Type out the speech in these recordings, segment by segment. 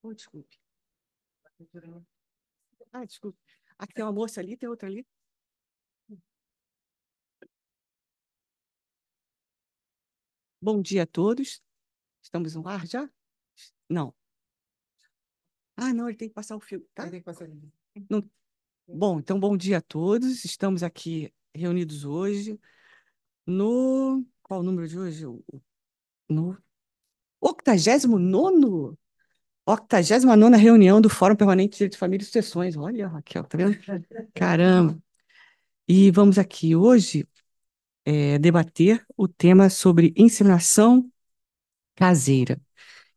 Oh, desculpe. Ah, desculpe. Aqui tem uma moça ali, tem outra ali. Bom dia a todos. Estamos no ar já? Não. Ah, não, ele tem que passar o fio, tá? Ele tem que passar. Não. Bom, então bom dia a todos. Estamos aqui reunidos hoje no... Qual o número de hoje? No 89º? 89ª reunião do Fórum Permanente de Direito de Família e Sucessões. Olha, Raquel, tá vendo? Caramba! E vamos aqui hoje debater o tema sobre inseminação caseira.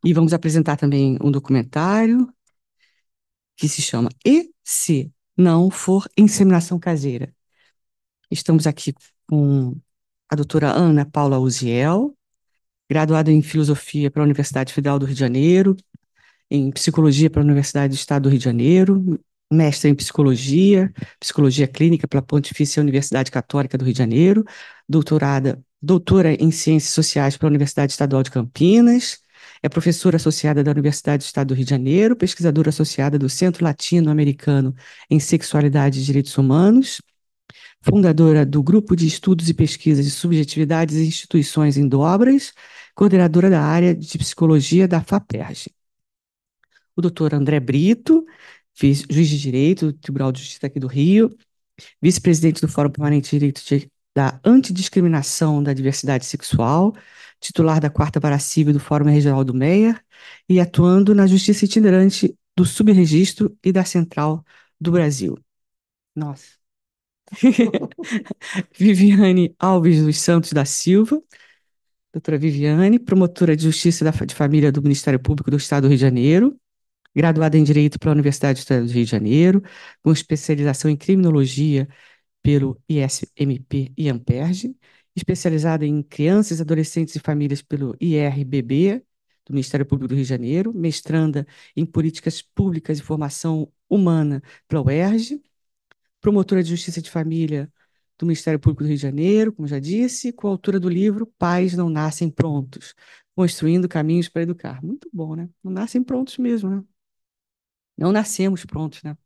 E vamos apresentar também um documentário que se chama E se não for inseminação caseira? Estamos aqui com a doutora Ana Paula Uziel, graduada em Filosofia pela Universidade Federal do Rio de Janeiro, em Psicologia pela Universidade do Estado do Rio de Janeiro, mestre em Psicologia, Psicologia Clínica pela Pontifícia Universidade Católica do Rio de Janeiro, doutora em Ciências Sociais pela Universidade Estadual de Campinas, é professora associada da Universidade do Estado do Rio de Janeiro, pesquisadora associada do Centro Latino-Americano em Sexualidade e Direitos Humanos, fundadora do Grupo de Estudos e Pesquisas de Subjetividades e Instituições em Dobras, coordenadora da área de Psicologia da FAPERJ. O doutor André Brito, juiz de Direito do Tribunal de Justiça aqui do Rio, vice-presidente do Fórum Permanente de Direito da Antidiscriminação da Diversidade Sexual, titular da 4ª Vara Civil do Fórum Regional do Meier e atuando na Justiça Itinerante do Subregistro e da Central do Brasil. Nossa. Viviane Alves dos Santos da Silva, doutora Viviane, promotora de Justiça de Família do Ministério Público do Estado do Rio de Janeiro, graduada em Direito pela Universidade do Estado do Rio de Janeiro, com especialização em Criminologia pelo ISMP e Amperj, especializada em Crianças, Adolescentes e Famílias pelo IRBB, do Ministério Público do Rio de Janeiro, mestranda em Políticas Públicas e Formação Humana pela UERJ, promotora de Justiça de Família do Ministério Público do Rio de Janeiro, como já disse, coautora do livro Pais Não Nascem Prontos, Construindo Caminhos para Educar. Muito bom, né? Não nascem prontos mesmo, né? Não nascemos prontos, né?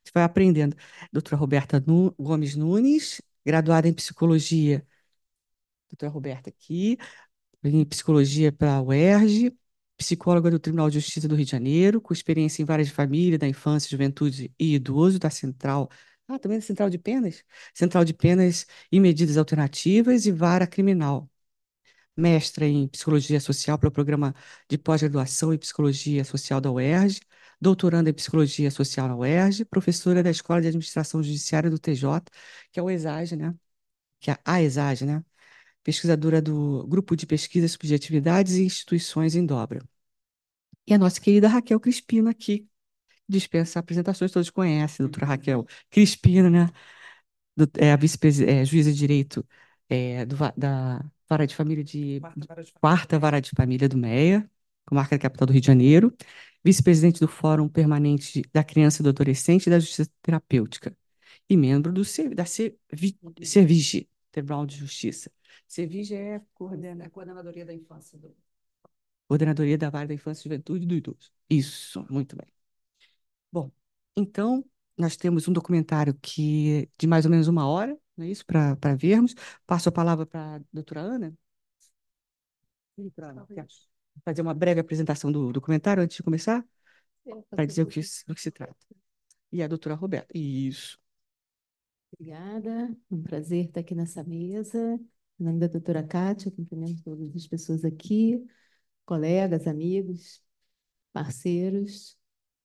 Você vai aprendendo. Doutora Roberta Gomes Nunes, graduada em Psicologia. Doutora Roberta aqui, em Psicologia pela UERJ, psicóloga do Tribunal de Justiça do Rio de Janeiro, com experiência em várias de família, da infância, juventude e idoso, da Central. Ah, também da Central de Penas? Central de Penas e Medidas Alternativas e Vara Criminal. Mestra em Psicologia Social pelo Programa de Pós-Graduação em Psicologia Social da UERJ, doutoranda em Psicologia Social na UERJ, professora da Escola de Administração Judiciária do TJ, que é o ESAG, né? Que é a ESAG, né? Pesquisadora do Grupo de Pesquisa Subjetividades e Instituições em Dobra. E a nossa querida Raquel Crispino aqui, dispensa apresentações, todos conhecem, a doutora Raquel Crispino, né? A juíza de direito da Vara de Família de Quarta Vara de Família do Meia, comarca da capital do Rio de Janeiro, vice-presidente do Fórum Permanente da Criança e do Adolescente e da Justiça Terapêutica, e membro da Servige, Tribunal de Justiça. Servige é Coordenadoria da Infância. Coordenadoria da Vara da Infância e Juventude e do Idoso. Isso, muito bem. Bom, então, nós temos um documentário de mais ou menos 1 hora, não é isso, para vermos. Passo a palavra para a doutora Ana. Para fazer uma breve apresentação do documentário antes de começar, para dizer do que se trata. E a doutora Roberta. Isso. Obrigada, um prazer estar aqui nessa mesa. Em nome da doutora Kátia, cumprimento todas as pessoas aqui, colegas, amigos, parceiros.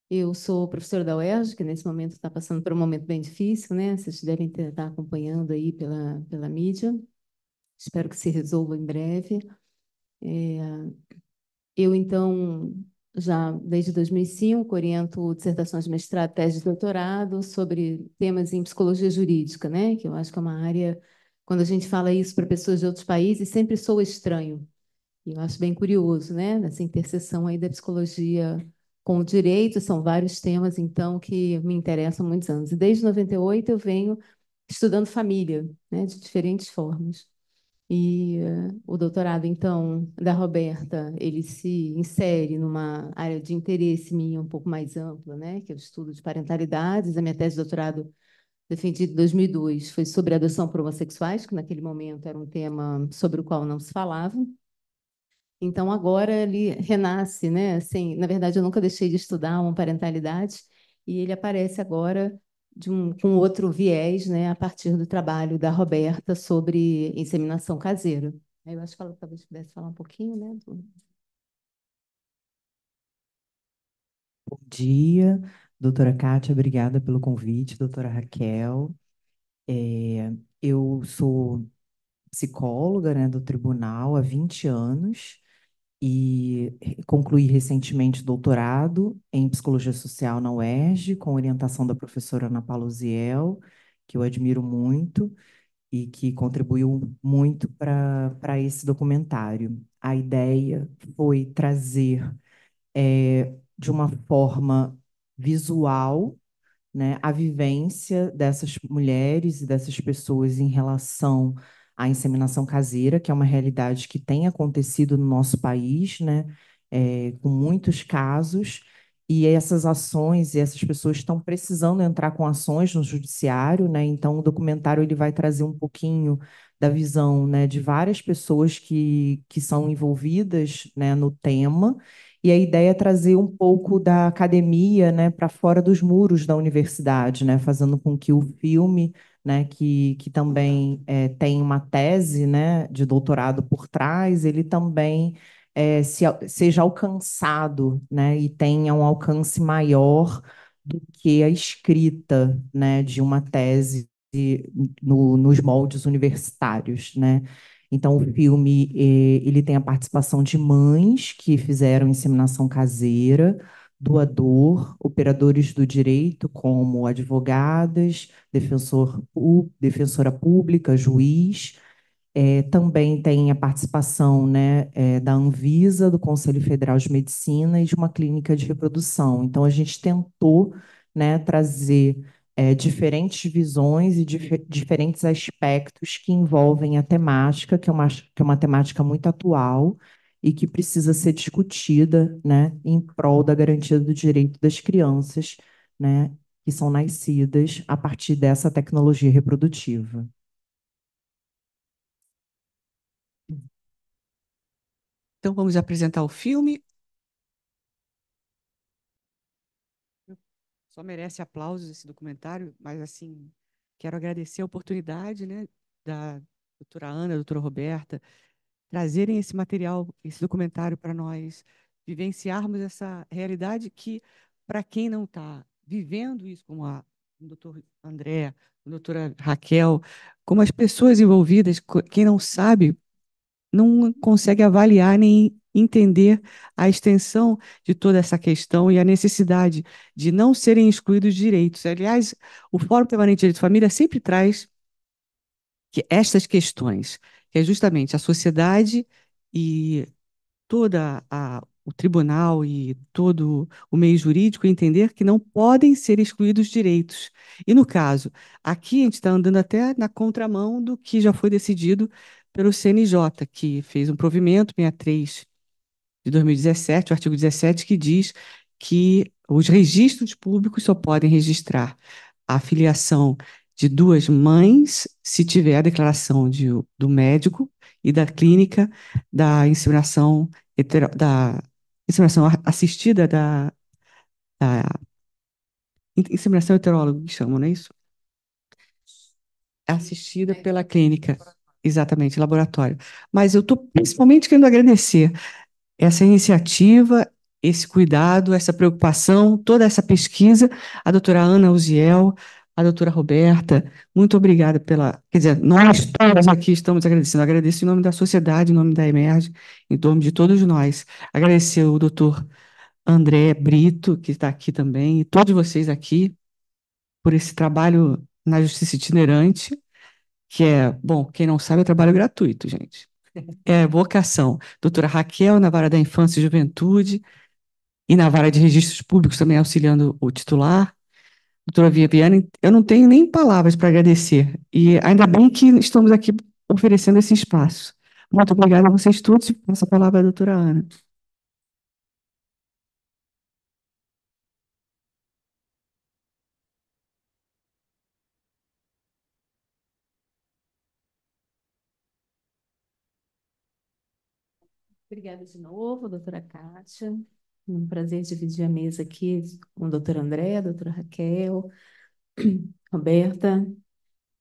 Eu sou professora da UERJ, que nesse momento está passando por um momento bem difícil, né? Vocês devem estar acompanhando aí pela mídia. Espero que se resolva em breve. Eu, então, já desde 2005, oriento dissertações de mestrado, tese de doutorado sobre temas em psicologia jurídica, né? Que eu acho que é uma área, quando a gente fala isso para pessoas de outros países, sempre soa estranho. E eu acho bem curioso, né? Nessa interseção aí da psicologia com o direito, são vários temas, então, que me interessam há muitos anos. E desde 98 eu venho estudando família, né? De diferentes formas. E o doutorado, então, da Roberta, ele se insere numa área de interesse minha um pouco mais ampla, né, que é o estudo de parentalidades. A minha tese de doutorado, defendida em 2002, foi sobre adoção por homossexuais, que naquele momento era um tema sobre o qual não se falava. Então, agora ele renasce, né? Assim, na verdade, eu nunca deixei de estudar uma parentalidade, e ele aparece agora com outro viés, né, a partir do trabalho da Roberta sobre inseminação caseira. Aí eu acho que ela talvez pudesse falar um pouquinho, né? Bom dia, doutora Kátia, obrigada pelo convite, doutora Raquel. Eu sou psicóloga, né, do tribunal há 20 anos e concluí recentemente doutorado em psicologia social na UERJ, com orientação da professora Ana Paula Uziel, que eu admiro muito e que contribuiu muito para esse documentário. A ideia foi trazer, de uma forma visual, né, a vivência dessas mulheres e dessas pessoas em relação à inseminação caseira, que é uma realidade que tem acontecido no nosso país, né, com muitos casos, e essas ações e essas pessoas estão precisando entrar com ações no judiciário, né, então o documentário ele vai trazer um pouquinho da visão, né, de várias pessoas que são envolvidas, né, no tema, e a ideia é trazer um pouco da academia, né, para fora dos muros da universidade, né, fazendo com que o filme, né, que também tem uma tese, né, de doutorado por trás, ele também seja alcançado, né, e tenha um alcance maior do que a escrita, né, de uma tese nos moldes universitários, né? Então, o filme ele tem a participação de mães que fizeram inseminação caseira, doador, operadores do direito, como advogadas, defensora pública, juiz. Também tem a participação, né, da Anvisa, do Conselho Federal de Medicina e de uma clínica de reprodução. Então, a gente tentou, né, trazer diferentes visões e diferentes aspectos que envolvem a temática, que é uma temática muito atual e que precisa ser discutida, né, em prol da garantia do direito das crianças, né, que são nascidas a partir dessa tecnologia reprodutiva. Então, vamos apresentar o filme. Só merece aplausos esse documentário, mas, assim, quero agradecer a oportunidade, né, da doutora Ana, da doutora Roberta, trazerem esse material, esse documentário para nós vivenciarmos essa realidade que, para quem não está vivendo isso, como o doutor André, a doutora Raquel, como as pessoas envolvidas, quem não sabe, não consegue avaliar nem entender a extensão de toda essa questão e a necessidade de não serem excluídos direitos. Aliás, o Fórum Permanente de Direito de Família sempre traz estas questões, que é justamente a sociedade e o tribunal e todo o meio jurídico entender que não podem ser excluídos direitos. E, no caso, aqui a gente está andando até na contramão do que já foi decidido pelo CNJ, que fez um provimento 63 de 2017, o artigo 17, que diz que os registros públicos só podem registrar a filiação de duas mães se tiver a declaração do médico e da clínica da inseminação, da inseminação assistida da inseminação heteróloga, que chamam, não é isso? Assistida pela clínica, exatamente, laboratório. Mas eu estou principalmente querendo agradecer essa iniciativa, esse cuidado, essa preocupação, toda essa pesquisa, a doutora Ana Uziel, a doutora Roberta, muito obrigada quer dizer, nós todos aqui estamos agradecendo, agradeço em nome da sociedade, em nome da Emerge, em nome de todos nós, agradecer o doutor André Brito, que está aqui também, e todos vocês aqui, por esse trabalho na Justiça Itinerante, que é, bom, quem não sabe, é trabalho gratuito, gente. É vocação. Doutora Raquel, na vara da Infância e Juventude, e na vara de registros públicos também auxiliando o titular. Doutora Viviane, eu não tenho nem palavras para agradecer. E ainda bem que estamos aqui oferecendo esse espaço. Muito obrigada a vocês todos e passo a palavra à doutora Ana. Obrigada de novo, doutora Kátia. Um prazer dividir a mesa aqui com a doutora Andréa, a doutora Raquel, Roberta,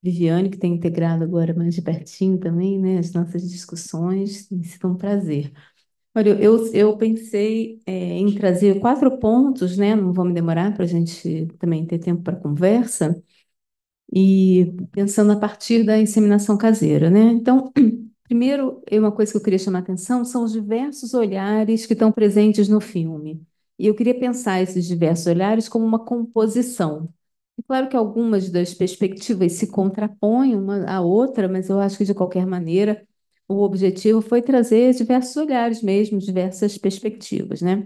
Viviane, que tem integrado agora mais de pertinho também, né, as nossas discussões. Tem sido um prazer. Olha, eu pensei em trazer 4 pontos, né? Não vou me demorar para a gente também ter tempo para conversa. E pensando a partir da inseminação caseira, né? Então, primeiro, uma coisa que eu queria chamar a atenção são os diversos olhares que estão presentes no filme. E eu queria pensar esses diversos olhares como uma composição. É claro que algumas das perspectivas se contrapõem uma à outra, mas eu acho que, de qualquer maneira, o objetivo foi trazer diversos olhares mesmo, diversas perspectivas, né?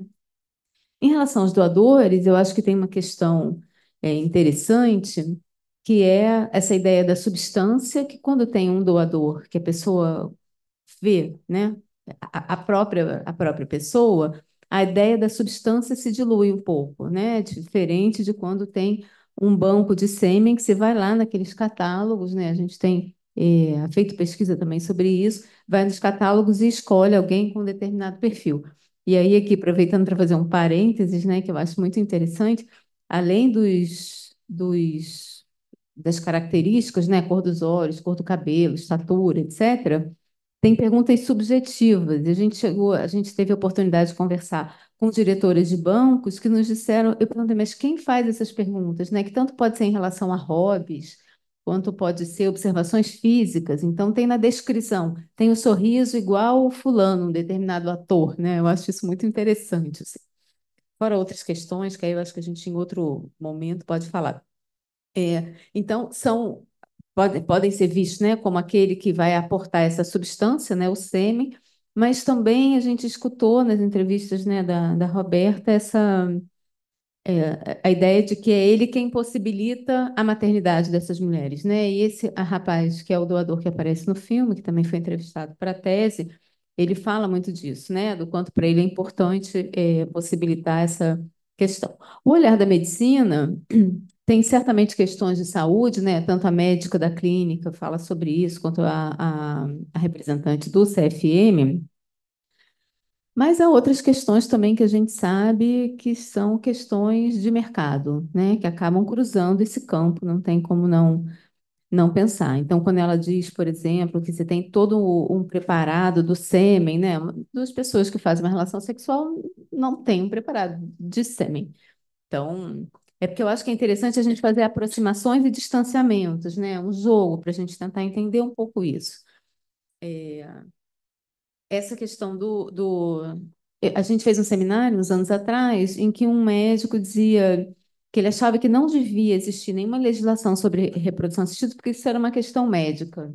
Em relação aos doadores, eu acho que tem uma questão interessante, que é essa ideia da substância, que quando tem um doador, que a pessoa vê, né, a própria pessoa, a ideia da substância se dilui um pouco, né, diferente de quando tem um banco de sêmen, que você vai lá naqueles catálogos, né, a gente tem feito pesquisa também sobre isso, vai nos catálogos e escolhe alguém com determinado perfil. E aí, aqui, aproveitando para fazer um parênteses, né, que eu acho muito interessante, além das características, né, cor dos olhos, cor do cabelo, estatura, etc., tem perguntas subjetivas. E a gente teve a oportunidade de conversar com diretoras de bancos que nos disseram, eu perguntei, mas quem faz essas perguntas, né? Que tanto pode ser em relação a hobbies, quanto pode ser observações físicas. Então, tem na descrição, tem o sorriso igual o fulano, um determinado ator, né? Eu acho isso muito interessante, assim. Fora outras questões, que aí eu acho que a gente, em outro momento, pode falar. Então, podem ser vistos, né, como aquele que vai aportar essa substância, né, o sêmen, mas também a gente escutou nas entrevistas, né, da Roberta a ideia de que é ele quem possibilita a maternidade dessas mulheres, né? E esse rapaz, que é o doador que aparece no filme, que também foi entrevistado para a tese, ele fala muito disso, né? Do quanto para ele é importante possibilitar essa questão. O olhar da medicina tem certamente questões de saúde, né? Tanto a médica da clínica fala sobre isso, quanto a representante do CFM. Mas há outras questões também que a gente sabe que são questões de mercado, né? Que acabam cruzando esse campo, não tem como não pensar. Então, quando ela diz, por exemplo, que você tem todo um preparado do sêmen, né? Duas pessoas que fazem uma relação sexual não têm um preparado de sêmen. Então, é porque eu acho que é interessante a gente fazer aproximações e distanciamentos, né? Um jogo para a gente tentar entender um pouco isso. Essa questão A gente fez um seminário uns anos atrás em que um médico dizia que ele achava que não devia existir nenhuma legislação sobre reprodução assistida, porque isso era uma questão médica.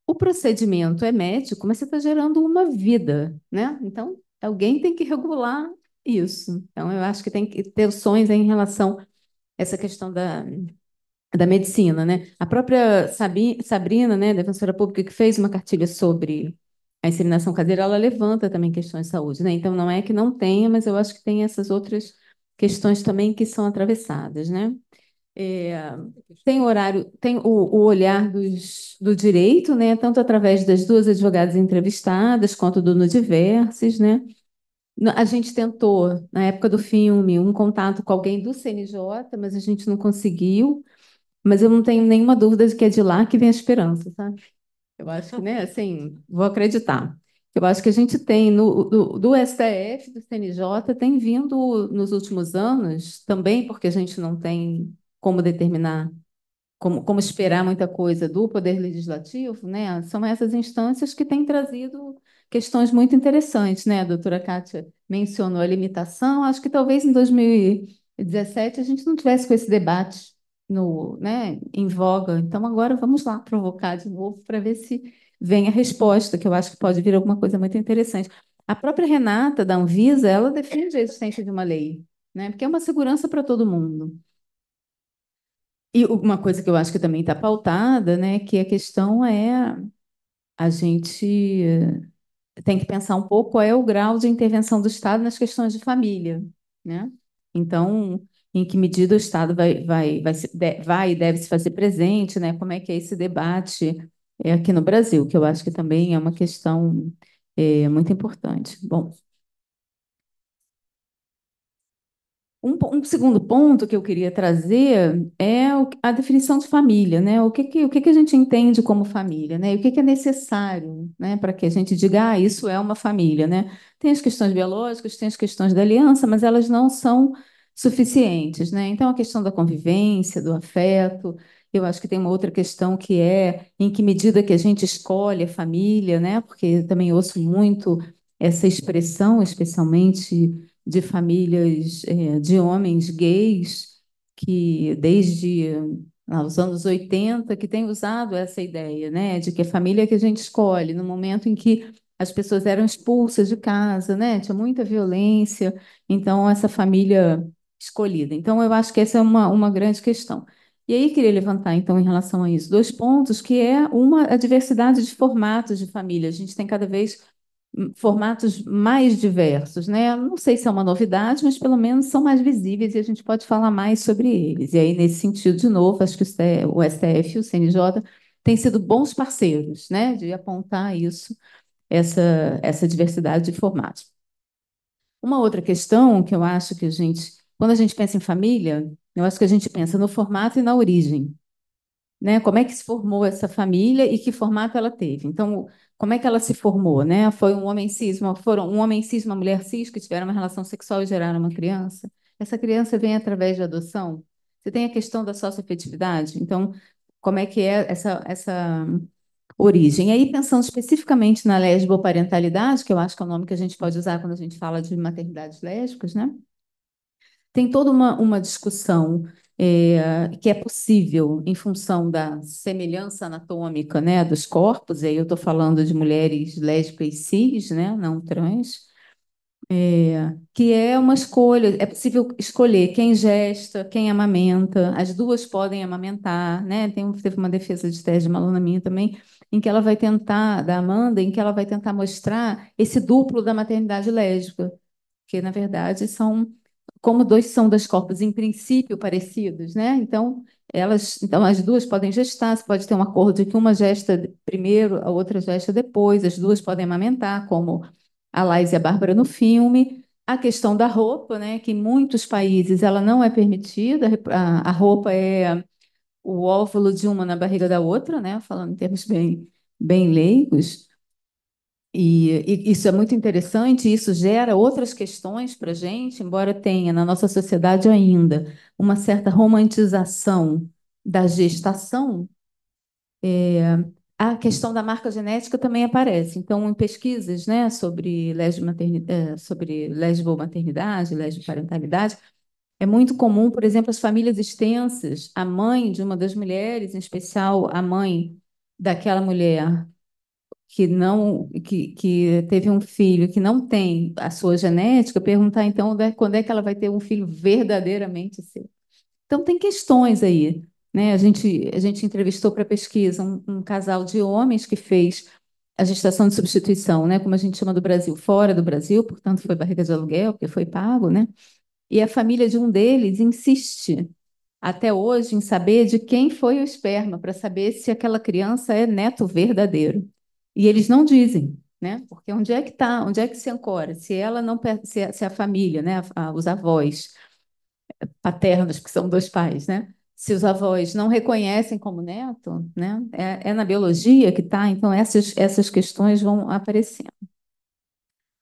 O procedimento é médico, mas você está gerando uma vida, né? Então, alguém tem que regular isso. Então, eu acho que tem que ter ações em relação a essa questão da medicina, né? A própria Sabrina, né, defensora pública, que fez uma cartilha sobre a inseminação caseira, ela levanta também questões de saúde, né? Então, não é que não tenha, mas eu acho que tem essas outras questões também que são atravessadas, né? É, tem horário, tem o olhar do direito, né? Tanto através das duas advogadas entrevistadas, quanto do Nudiverses, né? A gente tentou, na época do filme, um contato com alguém do CNJ, mas a gente não conseguiu. Mas eu não tenho nenhuma dúvida de que é de lá que vem a esperança, sabe? Eu acho que, né, assim, vou acreditar. Eu acho que a gente tem do STF, do CNJ, tem vindo nos últimos anos, também porque a gente não tem como determinar, como esperar muita coisa do Poder Legislativo, né? São essas instâncias que têm trazido questões muito interessantes, né? A doutora Kátia mencionou a limitação, acho que talvez em 2017 a gente não tivesse com esse debate né, em voga. Então, agora vamos lá provocar de novo para ver se vem a resposta, que eu acho que pode vir alguma coisa muito interessante. A própria Renata, da Anvisa, ela defende a existência de uma lei, né? Porque é uma segurança para todo mundo. E uma coisa que eu acho que também está pautada, né, que a questão é a gente tem que pensar um pouco qual é o grau de intervenção do Estado nas questões de família, né? Então, em que medida o Estado vai e deve se fazer presente, né? Como é que é esse debate aqui no Brasil, que eu acho que também é uma questão muito importante. Bom, um segundo ponto que eu queria trazer é a definição de família, né? O que que a gente entende como família, né? E o que que é necessário, né, para que a gente diga, ah, isso é uma família, né? Tem as questões biológicas, tem as questões da aliança, mas elas não são suficientes, né? Então, a questão da convivência, do afeto, eu acho que tem uma outra questão que é em que medida que a gente escolhe a família, né? Porque eu também ouço muito essa expressão, especialmente de famílias de homens gays que desde os anos 80 que têm usado essa ideia, né, de que a família é que a gente escolhe no momento em que as pessoas eram expulsas de casa, né, tinha muita violência, então essa família escolhida. Então eu acho que essa é uma grande questão. E aí queria levantar então em relação a isso dois pontos, que é a diversidade de formatos de família. A gente tem cada vez formatos mais diversos, né? Não sei se é uma novidade, mas pelo menos são mais visíveis e a gente pode falar mais sobre eles. E aí, nesse sentido, de novo, acho que o STF e o CNJ têm sido bons parceiros, né? De apontar isso, essa diversidade de formatos. Uma outra questão que eu acho que quando a gente pensa em família, eu acho que a gente pensa no formato e na origem, né? Como é que se formou essa família e que formato ela teve? Então, como é que ela se formou, né? Foi um homem cis, foram um homem cis, uma mulher cis que tiveram uma relação sexual e geraram uma criança? Essa criança vem através de adoção? Você tem a questão da socioafetividade? Então, como é que é essa origem? E aí, pensando especificamente na lesboparentalidade, que eu acho que é o nome que a gente pode usar quando a gente fala de maternidades lésbicas, né? Tem toda uma discussão que é possível em função da semelhança anatômica, né, dos corpos, e aí eu estou falando de mulheres lésbicas cis, né, não trans, que é uma escolha, é possível escolher quem gesta, quem amamenta, as duas podem amamentar, né? Teve uma defesa de tese de uma aluna minha também, em que ela vai tentar, da Amanda, em que ela vai tentar mostrar esse duplo da maternidade lésbica, que na verdade como dois são dois corpos em princípio parecidos, né? Então as duas podem gestar, você pode ter um acordo de que uma gesta primeiro, a outra gesta depois, as duas podem amamentar, como a Laís e a Bárbara no filme. A questão da roupa, né? Que em muitos países ela não é permitida, a roupa é o óvulo de uma na barriga da outra, né? Falando em termos bem leigos. E isso é muito interessante, isso gera outras questões para a gente, embora tenha na nossa sociedade ainda uma certa romantização da gestação, a questão da marca genética também aparece. Então, em pesquisas, né, sobre lesbomaternidade, lesboparentalidade, é muito comum, por exemplo, as famílias extensas, a mãe de uma das mulheres, em especial a mãe daquela mulher que não que teve um filho que não tem a sua genética, perguntar então quando é que ela vai ter um filho verdadeiramente seu. Então tem questões aí, né? A gente entrevistou para pesquisa um casal de homens que fez a gestação de substituição, né? Como a gente chama do Brasil, fora do Brasil, portanto foi barriga de aluguel, porque foi pago, né? E a família de um deles insiste até hoje em saber de quem foi o esperma, para saber se aquela criança é neto verdadeiro. E eles não dizem, né? Porque onde é que está, onde é que se ancora? Se ela não, se a família, né, os avós paternos, que são dois pais, né? Se os avós não reconhecem como neto, né? É na biologia que está, então essas questões vão aparecendo.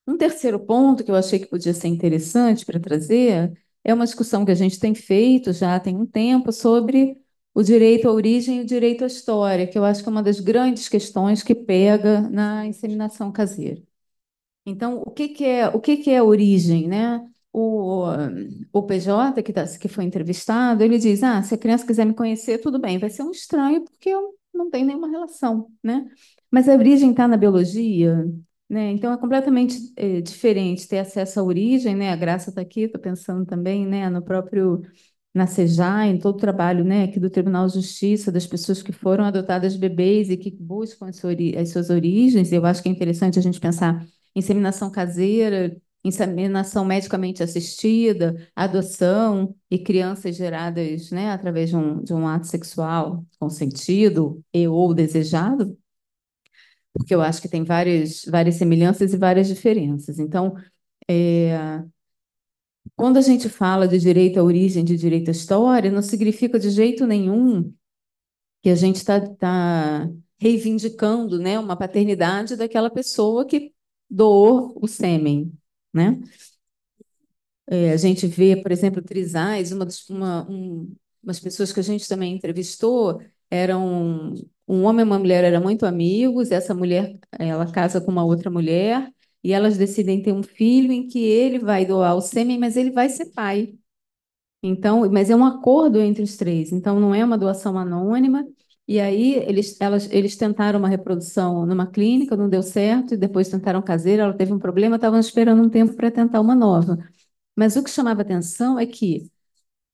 Um terceiro ponto que eu achei que podia ser interessante para trazer é uma discussão que a gente tem feito já tem um tempo sobre o direito à origem e o direito à história, que eu acho que é uma das grandes questões que pega na inseminação caseira. Então, o que que é origem, né? O PJ que foi entrevistado, ele diz: se a criança quiser me conhecer, tudo bem, vai ser um estranho porque eu não tenho nenhuma relação, né? Mas a origem está na biologia, né? Então é completamente diferente ter acesso à origem, né? A Graça está aqui, estou pensando também, né? na CEJA, em todo o trabalho, né, aqui do Tribunal de Justiça, das pessoas que foram adotadas bebês e que buscam as suas origens. Eu acho que é interessante a gente pensar em inseminação caseira, inseminação medicamente assistida, adoção e crianças geradas, né, através de um ato sexual consentido e ou desejado, porque eu acho que tem várias semelhanças e várias diferenças. Então, é, quando a gente fala de direito à origem, de direito à história, não significa de jeito nenhum que a gente está reivindicando, né, uma paternidade daquela pessoa que doou o sêmen, né? A gente vê, por exemplo, trisais, umas pessoas que a gente também entrevistou eram um homem e uma mulher eram muito amigos. Essa mulher, ela casa com uma outra mulher e elas decidem ter um filho em que ele vai doar o sêmen, mas ele vai ser pai. Então, mas é um acordo entre os três. Então, não é uma doação anônima. E aí eles tentaram uma reprodução numa clínica, não deu certo, e depois tentaram caseira, ela teve um problema, estavam esperando um tempo para tentar uma nova. Mas o que chamava atenção é que,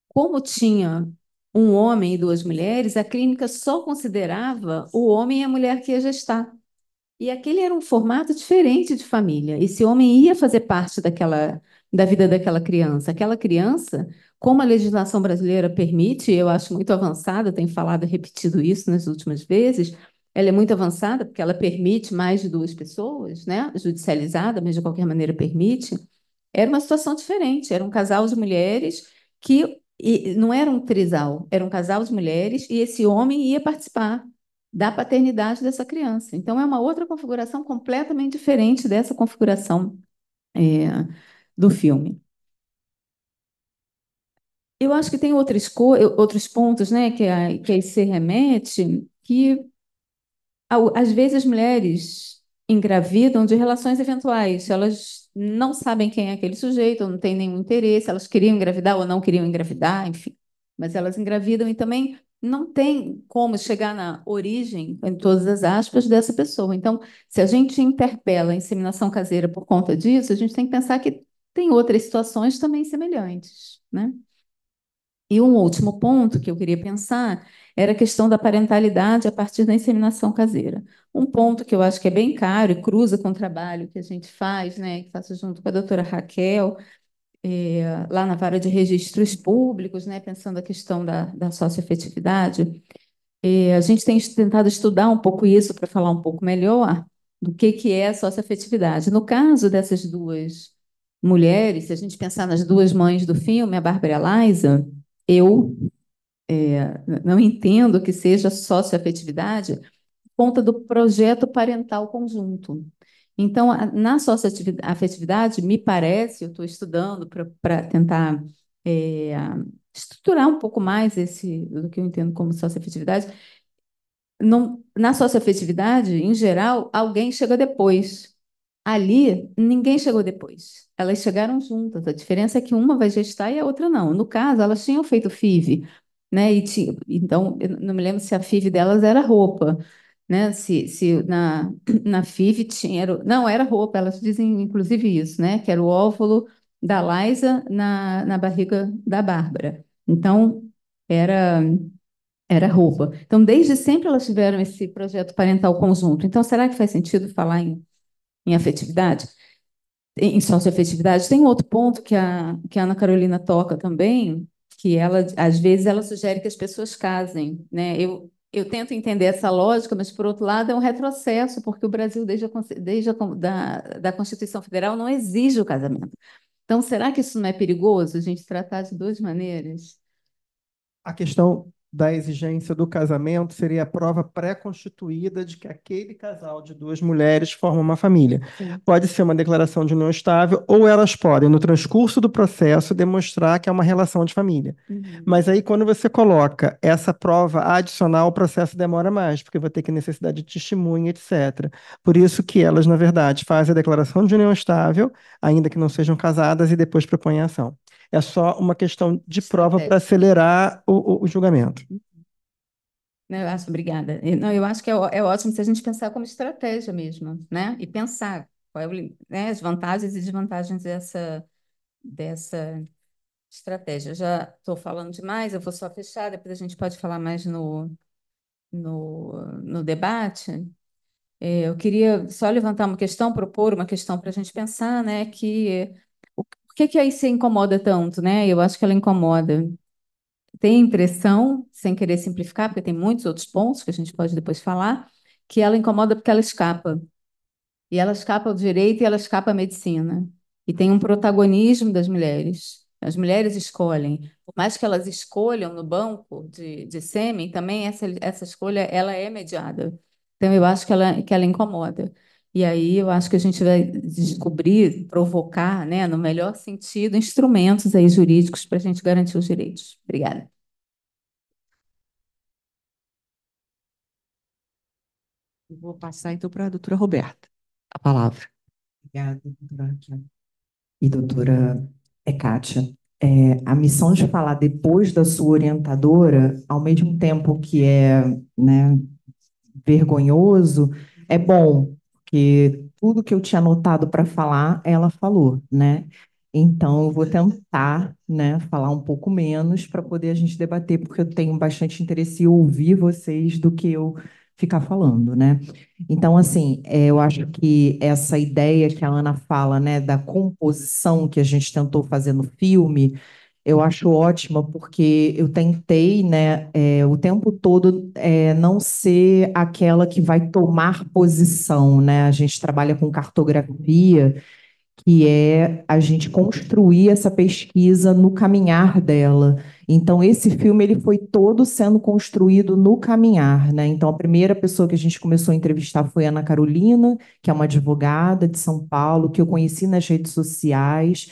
como tinha um homem e duas mulheres, a clínica só considerava o homem e a mulher que ia gestar. E aquele era um formato diferente de família. Esse homem ia fazer parte da vida daquela criança. Aquela criança, como a legislação brasileira permite, eu acho muito avançada, tenho falado e repetido isso nas últimas vezes, ela é muito avançada porque ela permite mais de duas pessoas, né? Judicializada, mas de qualquer maneira permite. Era uma situação diferente. Era um casal de mulheres que não era um trisal, era um casal de mulheres e esse homem ia participar da paternidade dessa criança. Então, é uma outra configuração completamente diferente dessa configuração é, do filme. Eu acho que tem outros pontos, né, que aí se remete, que às vezes as mulheres engravidam de relações eventuais. Elas não sabem quem é aquele sujeito, não têm nenhum interesse, elas queriam engravidar ou não queriam engravidar, enfim. Mas elas engravidam e também não tem como chegar na origem, em todas as aspas, dessa pessoa. Então, se a gente interpela a inseminação caseira por conta disso, a gente tem que pensar que tem outras situações também semelhantes, né? E um último ponto que eu queria pensar era a questão da parentalidade a partir da inseminação caseira. Um ponto que eu acho que é bem caro e cruza com o trabalho que a gente faz, né, que faço junto com a doutora Raquel, lá na Vara de Registros Públicos, né, pensando a questão da socioafetividade. A gente tem tentado estudar um pouco isso para falar um pouco melhor do que é a socioafetividade. No caso dessas duas mulheres, se a gente pensar nas duas mães do filme, a Bárbara e a Liza, eu não entendo que seja socioafetividade por conta do projeto parental conjunto. Então, na socioafetividade, me parece, eu estou estudando para tentar é, estruturar um pouco mais do que eu entendo como socioafetividade. Na socioafetividade, em geral, alguém chega depois. Ali, ninguém chegou depois. Elas chegaram juntas. A diferença é que uma vai gestar e a outra não. No caso, elas tinham feito FIV, né? Então, eu não me lembro se a FIV delas era roupa, né? Se na FIV tinha. Não, era roupa. Elas dizem, inclusive, isso, né? Que era o óvulo da Liza na barriga da Bárbara. Então, era. Era roupa. Então, desde sempre elas tiveram esse projeto parental conjunto. Então, será que faz sentido falar em afetividade? Em socioafetividade? Tem um outro ponto que a Ana Carolina toca também, que ela, às vezes, ela sugere que as pessoas casem, né? Eu tento entender essa lógica, mas, por outro lado, é um retrocesso, porque o Brasil, da Constituição Federal, não exige o casamento. Então, será que isso não é perigoso, a gente tratar de duas maneiras? A questão da exigência do casamento seria a prova pré-constituída de que aquele casal de duas mulheres forma uma família. Sim. Pode ser uma declaração de união estável, ou elas podem, no transcurso do processo, demonstrar que é uma relação de família. Mas aí, quando você coloca essa prova adicional, o processo demora mais, porque vai ter que necessidade de testemunha, etc. Por isso que elas, na verdade, fazem a declaração de união estável, ainda que não sejam casadas, e depois propõem a ação. É só uma questão de prova para acelerar o julgamento. Não, eu acho, obrigada. Não, eu acho que é ótimo se a gente pensar como estratégia mesmo, né? E pensar qual é né, as vantagens e desvantagens dessa estratégia. Eu já estou falando demais, eu vou só fechar, depois a gente pode falar mais no debate. Eu queria só levantar uma questão, propor uma questão para a gente pensar, né, por que que a IC incomoda tanto, né? Eu acho que ela incomoda. Tem a impressão, sem querer simplificar, porque tem muitos outros pontos que a gente pode depois falar, que ela incomoda porque ela escapa. E ela escapa ao direito e ela escapa à medicina. E tem um protagonismo das mulheres. As mulheres escolhem. Por mais que elas escolham no banco de sêmen, também essa escolha ela é mediada. Então, eu acho que ela incomoda. E aí eu acho que a gente vai descobrir, provocar, né, no melhor sentido, instrumentos aí jurídicos para a gente garantir os direitos. Obrigada. Eu vou passar então para a doutora Roberta a palavra. Obrigada, doutora Raquel. E doutora Kátia, a missão de falar depois da sua orientadora, ao mesmo tempo que é, né, vergonhoso, é bom, porque tudo que eu tinha anotado para falar, ela falou, né? Então, eu vou tentar, né, falar um pouco menos para poder a gente debater, porque eu tenho bastante interesse em ouvir vocês do que eu ficar falando, né? Então, assim, eu acho que essa ideia que a Ana fala, né, da composição que a gente tentou fazer no filme, eu acho ótima, porque eu tentei, né, o tempo todo não ser aquela que vai tomar posição, né? A gente trabalha com cartografia, que é a gente construir essa pesquisa no caminhar dela. Então, esse filme ele foi todo sendo construído no caminhar, né? Então, a primeira pessoa que a gente começou a entrevistar foi a Ana Carolina, que é uma advogada de São Paulo, que eu conheci nas redes sociais.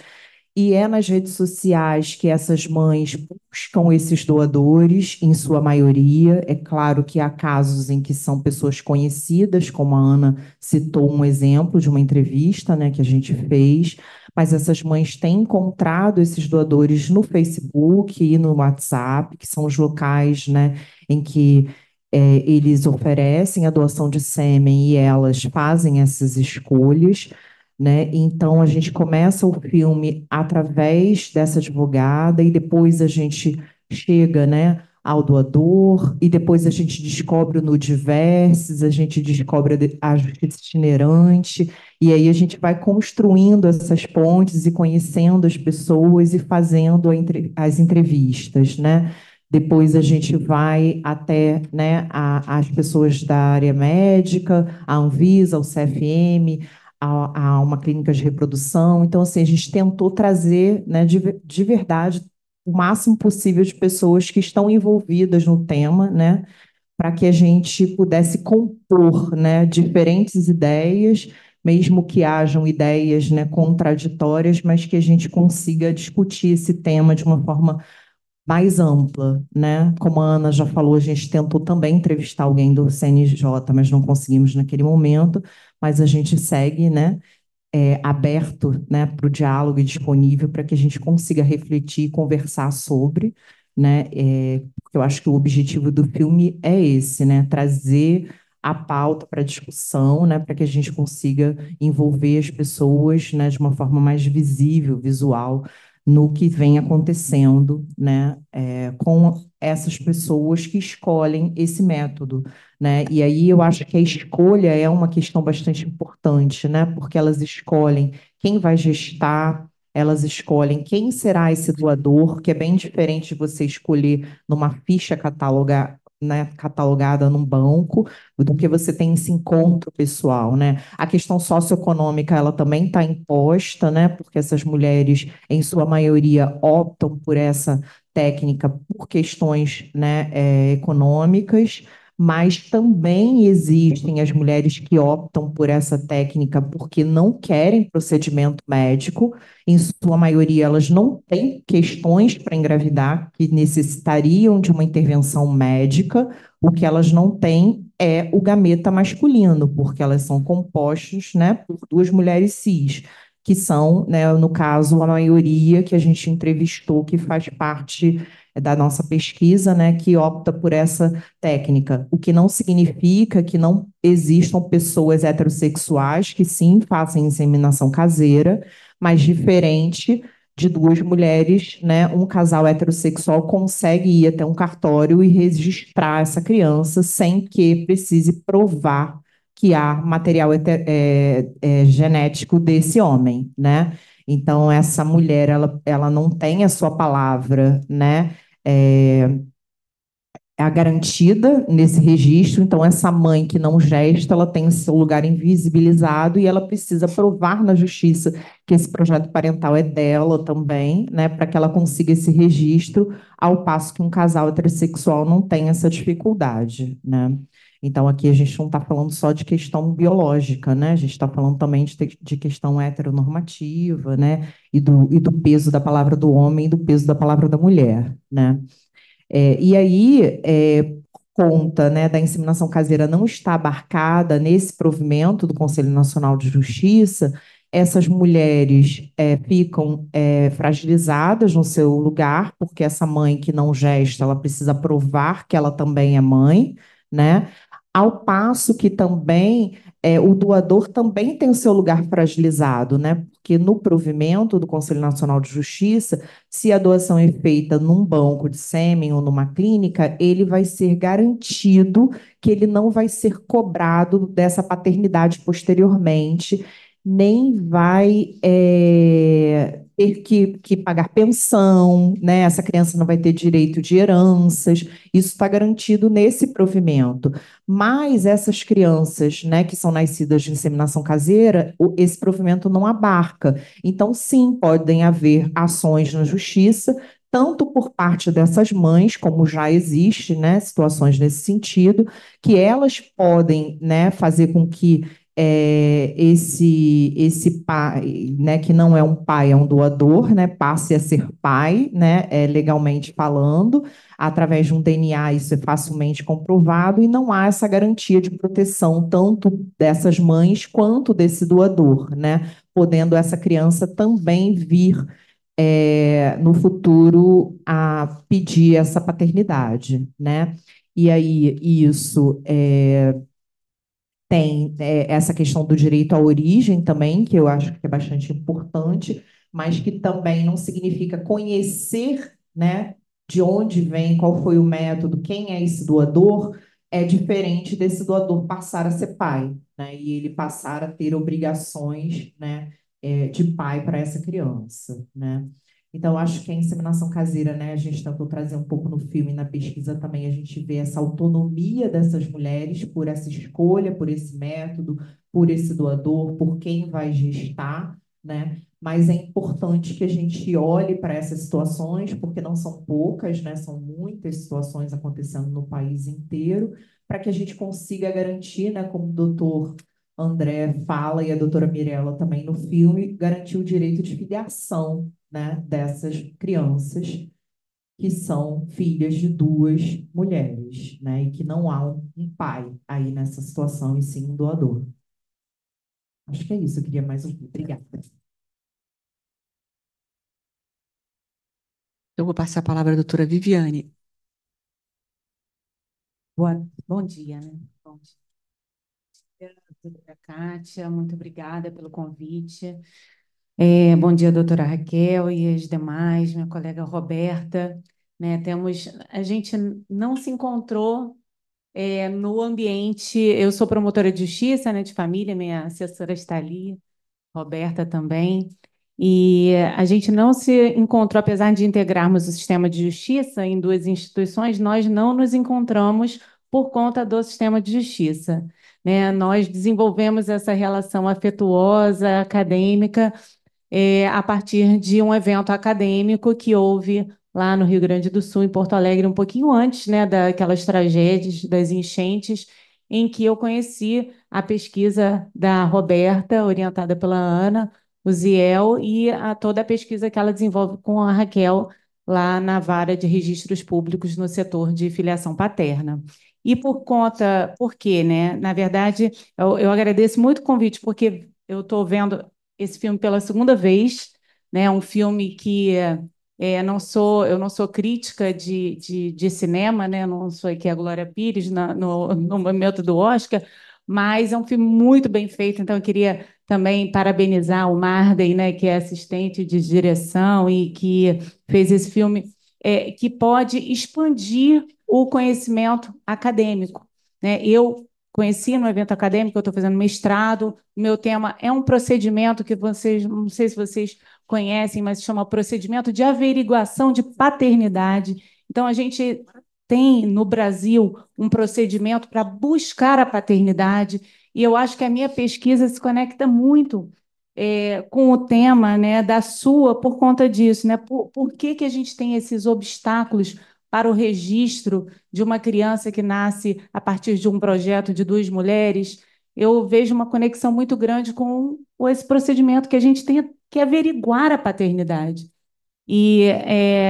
E é nas redes sociais que essas mães buscam esses doadores, em sua maioria. É claro que há casos em que são pessoas conhecidas, como a Ana citou um exemplo de uma entrevista, né, que a gente fez, mas essas mães têm encontrado esses doadores no Facebook e no WhatsApp, que são os locais, né, em que eles oferecem a doação de sêmen e elas fazem essas escolhas, né? Então a gente começa o filme através dessa advogada e depois a gente chega, né, ao doador e depois a gente descobre o Nudiverses, a gente descobre a justiça itinerante e aí a gente vai construindo essas pontes e conhecendo as pessoas e fazendo as entrevistas, né? Depois a gente vai até, né, as pessoas da área médica, a Anvisa, o CFM, a uma clínica de reprodução. Então, assim, a gente tentou trazer, né, de verdade o máximo possível de pessoas que estão envolvidas no tema, né, para que a gente pudesse compor, né, diferentes ideias, mesmo que hajam ideias, né, contraditórias, mas que a gente consiga discutir esse tema de uma forma mais ampla, né? Como a Ana já falou, a gente tentou também entrevistar alguém do CNJ, mas não conseguimos naquele momento, mas a gente segue, né, aberto, né, para o diálogo e disponível para que a gente consiga refletir e conversar sobre, né, porque eu acho que o objetivo do filme é esse, né, trazer a pauta para discussão, né, para que a gente consiga envolver as pessoas, né, de uma forma mais visível, visual, no que vem acontecendo, né, com essas pessoas que escolhem esse método, né? E aí eu acho que a escolha é uma questão bastante importante, né? Porque elas escolhem quem vai gestar, elas escolhem quem será esse doador, que é bem diferente de você escolher numa ficha né, catalogada num banco, do que você tem esse encontro pessoal, né? A questão socioeconômica, ela também está imposta, né? Porque essas mulheres, em sua maioria, optam por essa técnica por questões, né, econômicas, mas também existem as mulheres que optam por essa técnica porque não querem procedimento médico. Em sua maioria, elas não têm questões para engravidar que necessitariam de uma intervenção médica. O que elas não têm é o gameta masculino, porque elas são compostas, né, por duas mulheres cis, que são, né, no caso, a maioria que a gente entrevistou, que faz parte da nossa pesquisa, né, que opta por essa técnica, o que não significa que não existam pessoas heterossexuais que sim fazem inseminação caseira, mas diferente de duas mulheres, né, um casal heterossexual consegue ir até um cartório e registrar essa criança sem que precise provar que há material genético desse homem, né? Então, essa mulher, ela não tem a sua palavra, né? É a garantida nesse registro, então essa mãe que não gesta, ela tem seu lugar invisibilizado e ela precisa provar na justiça que esse projeto parental é dela também, né, para que ela consiga esse registro, ao passo que um casal heterossexual não tem essa dificuldade, né? Então aqui a gente não está falando só de questão biológica, né? A gente está falando também de questão heteronormativa, né? E do peso da palavra do homem e do peso da palavra da mulher, né? E aí, por conta, né, da inseminação caseira não estar abarcada nesse provimento do Conselho Nacional de Justiça, essas mulheres ficam fragilizadas no seu lugar, porque essa mãe que não gesta, ela precisa provar que ela também é mãe, né? Ao passo que também o doador também tem o seu lugar fragilizado, né? Porque no provimento do Conselho Nacional de Justiça, se a doação é feita num banco de sêmen ou numa clínica, ele vai ser garantido que ele não vai ser cobrado dessa paternidade posteriormente, nem vai ter que pagar pensão, né? Essa criança não vai ter direito de heranças. Isso está garantido nesse provimento. Mas essas crianças, né, que são nascidas de inseminação caseira, esse provimento não abarca. Então, sim, podem haver ações na justiça, tanto por parte dessas mães, como já existe, né, situações nesse sentido, que elas podem, né, fazer com que esse pai, né, que não é um pai, é um doador, né, passe a ser pai, né, legalmente falando, através de um DNA, isso é facilmente comprovado, e não há essa garantia de proteção tanto dessas mães quanto desse doador, né, podendo essa criança também vir no futuro a pedir essa paternidade, né? E aí isso tem essa questão do direito à origem também, que eu acho que é bastante importante, mas que também não significa conhecer, né, de onde vem, qual foi o método, quem é esse doador, é diferente desse doador passar a ser pai, né, e ele passar a ter obrigações, né, de pai para essa criança, né. Então, acho que a inseminação caseira, né, a gente tentou trazer um pouco no filme, na pesquisa também, a gente vê essa autonomia dessas mulheres por essa escolha, por esse método, por esse doador, por quem vai gestar, né? Mas é importante que a gente olhe para essas situações, porque não são poucas, né? São muitas situações acontecendo no país inteiro, para que a gente consiga garantir, né, como o doutor André fala e a doutora Mirella também no filme, garantir o direito de filiação, né, dessas crianças que são filhas de duas mulheres, né, e que não há um pai aí nessa situação e sim um doador. Acho que é isso, eu queria mais um. Obrigada. Eu vou passar a palavra à doutora Viviane. Bom dia, né? Bom dia, doutora Kátia, muito obrigada pelo convite. Bom dia, doutora Raquel e as demais, minha colega Roberta. Né, a gente não se encontrou no ambiente. Eu sou promotora de justiça, né, de família, minha assessora está ali, Roberta também. E a gente não se encontrou, apesar de integrarmos o sistema de justiça em duas instituições, nós não nos encontramos por conta do sistema de justiça. Né? Nós desenvolvemos essa relação afetuosa, acadêmica, a partir de um evento acadêmico que houve lá no Rio Grande do Sul, em Porto Alegre, um pouquinho antes, né, daquelas tragédias, das enchentes, em que eu conheci a pesquisa da Roberta, orientada pela Ana, o Ziel, e toda a pesquisa que ela desenvolve com a Raquel, lá na Vara de Registros Públicos no setor de filiação paterna. E por quê, né? Na verdade, eu agradeço muito o convite, porque eu estou vendo esse filme pela segunda vez, né? Um filme que eu não sou crítica de cinema, né? Não sou aqui a Glória Pires no momento do Oscar, mas é um filme muito bem feito, então eu queria também parabenizar o Marden, né, que é assistente de direção e que fez esse filme, que pode expandir o conhecimento acadêmico, né? Eu conheci no evento acadêmico, eu estou fazendo mestrado, meu tema é um procedimento que vocês, não sei se vocês conhecem, mas se chama procedimento de averiguação de paternidade. Então, a gente tem no Brasil um procedimento para buscar a paternidade, e eu acho que a minha pesquisa se conecta muito com o tema, né, da sua por conta disso, né? Por que a gente tem esses obstáculos para o registro de uma criança que nasce a partir de um projeto de duas mulheres? Eu vejo uma conexão muito grande com esse procedimento que a gente tem que averiguar a paternidade. E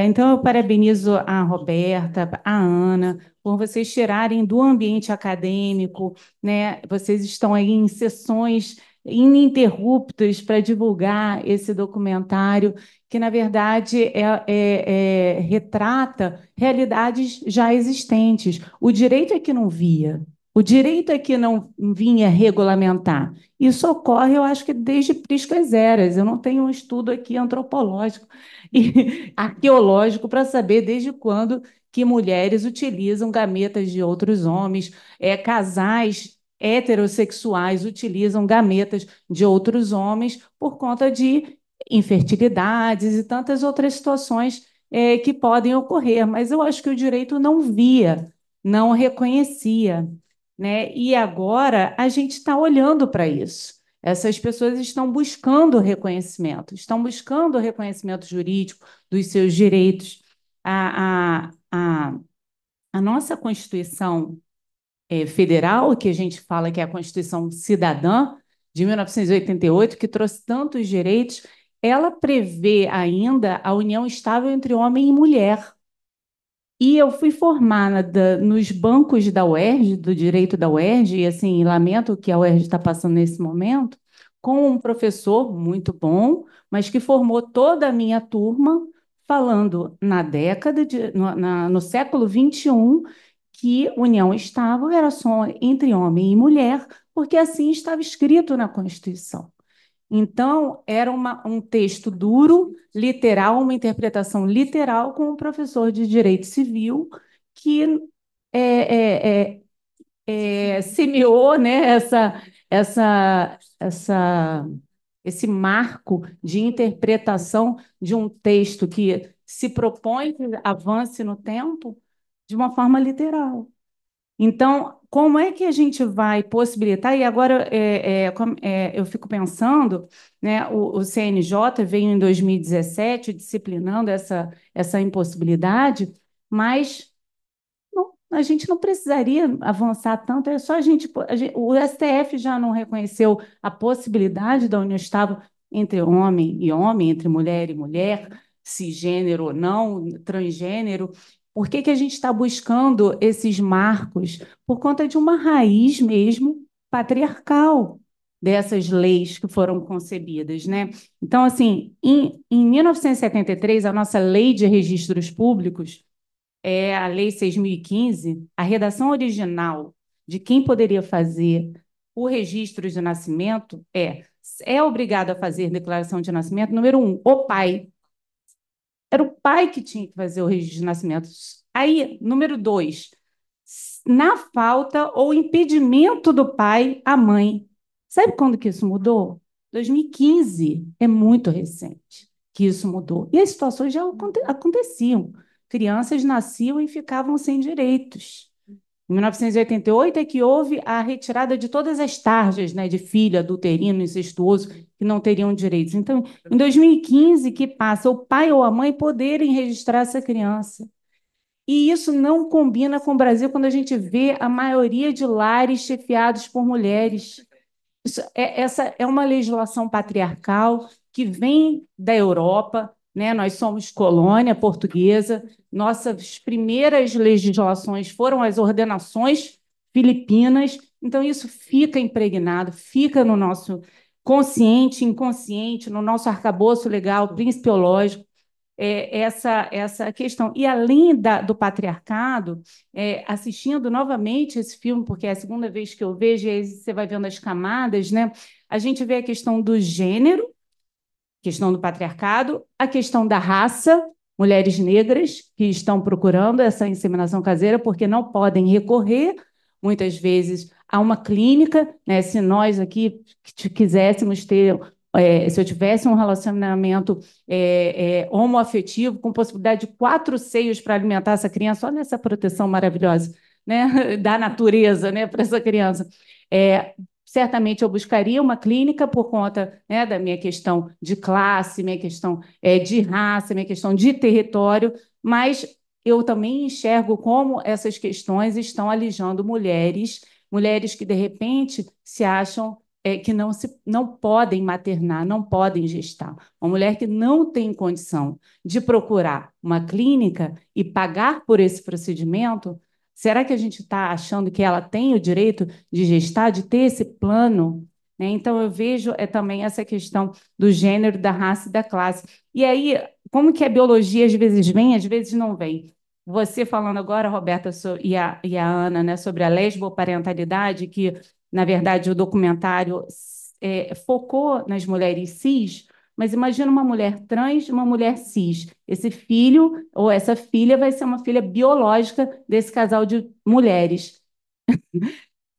então eu parabenizo a Roberta, a Ana, por vocês tirarem do ambiente acadêmico, né? Vocês estão aí em sessões ininterruptas para divulgar esse documentário, que, na verdade, retrata realidades já existentes. O direito é que não via, o direito é que não vinha regulamentar. Isso ocorre, eu acho que desde priscas eras. Eu não tenho um estudo aqui antropológico e arqueológico para saber desde quando que mulheres utilizam gametas de outros homens, casais heterossexuais utilizam gametas de outros homens por conta de infertilidades e tantas outras situações que podem ocorrer. Mas eu acho que o direito não via, não reconhecia, né? E agora a gente está olhando para isso. Essas pessoas estão buscando reconhecimento jurídico dos seus direitos. A, a, a, a nossa Constituição federal, que a gente fala que é a Constituição Cidadã, de 1988, que trouxe tantos direitos, ela prevê ainda a união estável entre homem e mulher. E eu fui formada nos bancos da UERJ, do direito da UERJ, e assim, lamento o que a UERJ está passando nesse momento, com um professor muito bom, mas que formou toda a minha turma falando na década no século XXI que união estável era só entre homem e mulher, porque assim estava escrito na Constituição. Então, era um texto duro, literal, uma interpretação literal, com um professor de direito civil que é, é, semeou, né, esse marco de interpretação de um texto que se propõe que avance no tempo de uma forma literal. Então, como é que a gente vai possibilitar? E agora eu fico pensando, né, o CNJ veio em 2017 disciplinando essa impossibilidade, mas a gente não precisaria avançar tanto, é só o STF já não reconheceu a possibilidade da união estável entre homem e homem, entre mulher e mulher, cisgênero ou não, transgênero. Por que a gente está buscando esses marcos? Por conta de uma raiz mesmo patriarcal dessas leis que foram concebidas, né? Então, assim, em 1973, a nossa Lei de Registros Públicos, a Lei 6.015, a redação original de quem poderia fazer o registro de nascimento é obrigado a fazer declaração de nascimento, número 1, o pai. Era o pai que tinha que fazer o registro de nascimento. Aí, número 2, na falta ou impedimento do pai, a mãe. Sabe quando que isso mudou? 2015, é muito recente que isso mudou. E as situações já aconteciam. Crianças nasciam e ficavam sem direitos. Em 1988 é que houve a retirada de todas as tarjas, né, de filho, adulterino, incestuoso, que não teriam direitos. Então, em 2015, que passa o pai ou a mãe poderem registrar essa criança. E isso não combina com o Brasil quando a gente vê a maioria de lares chefiados por mulheres. Essa é uma legislação patriarcal que vem da Europa, né? Nós somos colônia portuguesa, nossas primeiras legislações foram as ordenações filipinas, então isso fica impregnado, fica no nosso consciente, inconsciente, no nosso arcabouço legal, principiológico. essa questão. E além do patriarcado, assistindo novamente esse filme, porque é a segunda vez que eu vejo, e aí você vai vendo as camadas, né? A gente vê a questão do gênero, questão do patriarcado, a questão da raça, mulheres negras que estão procurando essa inseminação caseira porque não podem recorrer, muitas vezes, a uma clínica, né? Se nós aqui quiséssemos ter, se eu tivesse um relacionamento homoafetivo, com possibilidade de 4 seios para alimentar essa criança, olha essa proteção maravilhosa, né? Da natureza, né? Para essa criança. Certamente eu buscaria uma clínica por conta, né, da minha questão de classe, minha questão de raça, minha questão de território, mas eu também enxergo como essas questões estão alijando mulheres que, de repente, se acham que não podem maternar, não podem gestar. Uma mulher que não tem condição de procurar uma clínica e pagar por esse procedimento. Será que a gente está achando que ela tem o direito de gestar, de ter esse plano? Né? Então, eu vejo também essa questão do gênero, da raça e da classe. E aí, como que a biologia às vezes vem, às vezes não vem? Você falando agora, Roberta, e a Ana, né, sobre a lesboparentalidade, que, na verdade, o documentário focou nas mulheres cis, mas imagina uma mulher trans e uma mulher cis. Esse filho ou essa filha vai ser uma filha biológica desse casal de mulheres.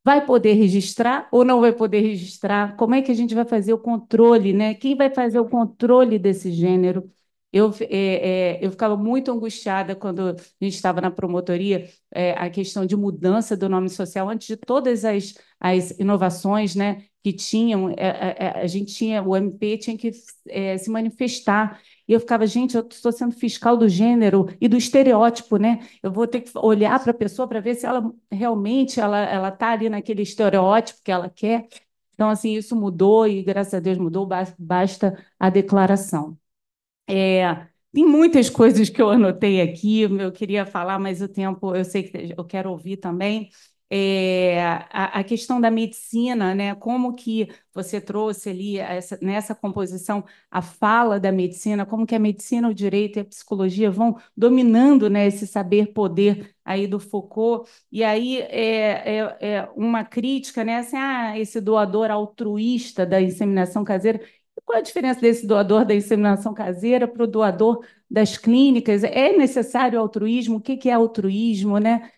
Vai poder registrar ou não vai poder registrar? Como é que a gente vai fazer o controle, né? Quem vai fazer o controle desse gênero? Eu ficava muito angustiada quando a gente estava na promotoria, a questão de mudança do nome social, antes de todas as inovações, né, que tinham, a gente tinha, o MP tinha que se manifestar. E eu ficava, gente, eu estou sendo fiscal do gênero e do estereótipo, né? Eu vou ter que olhar para a pessoa para ver se ela realmente ela está ali naquele estereótipo que ela quer. Então, assim, isso mudou e, graças a Deus, mudou, basta a declaração. Tem muitas coisas que eu anotei aqui, eu queria falar, mas o tempo, eu sei que eu quero ouvir também. A questão da medicina, né? Como que você trouxe ali nessa composição a fala da medicina, como que a medicina, o direito e a psicologia vão dominando, né, esse saber-poder aí do Foucault. E aí é uma crítica, né? Assim, esse doador altruísta da inseminação caseira. Qual a diferença desse doador da inseminação caseira para o doador das clínicas? É necessário altruísmo? O que é altruísmo, né?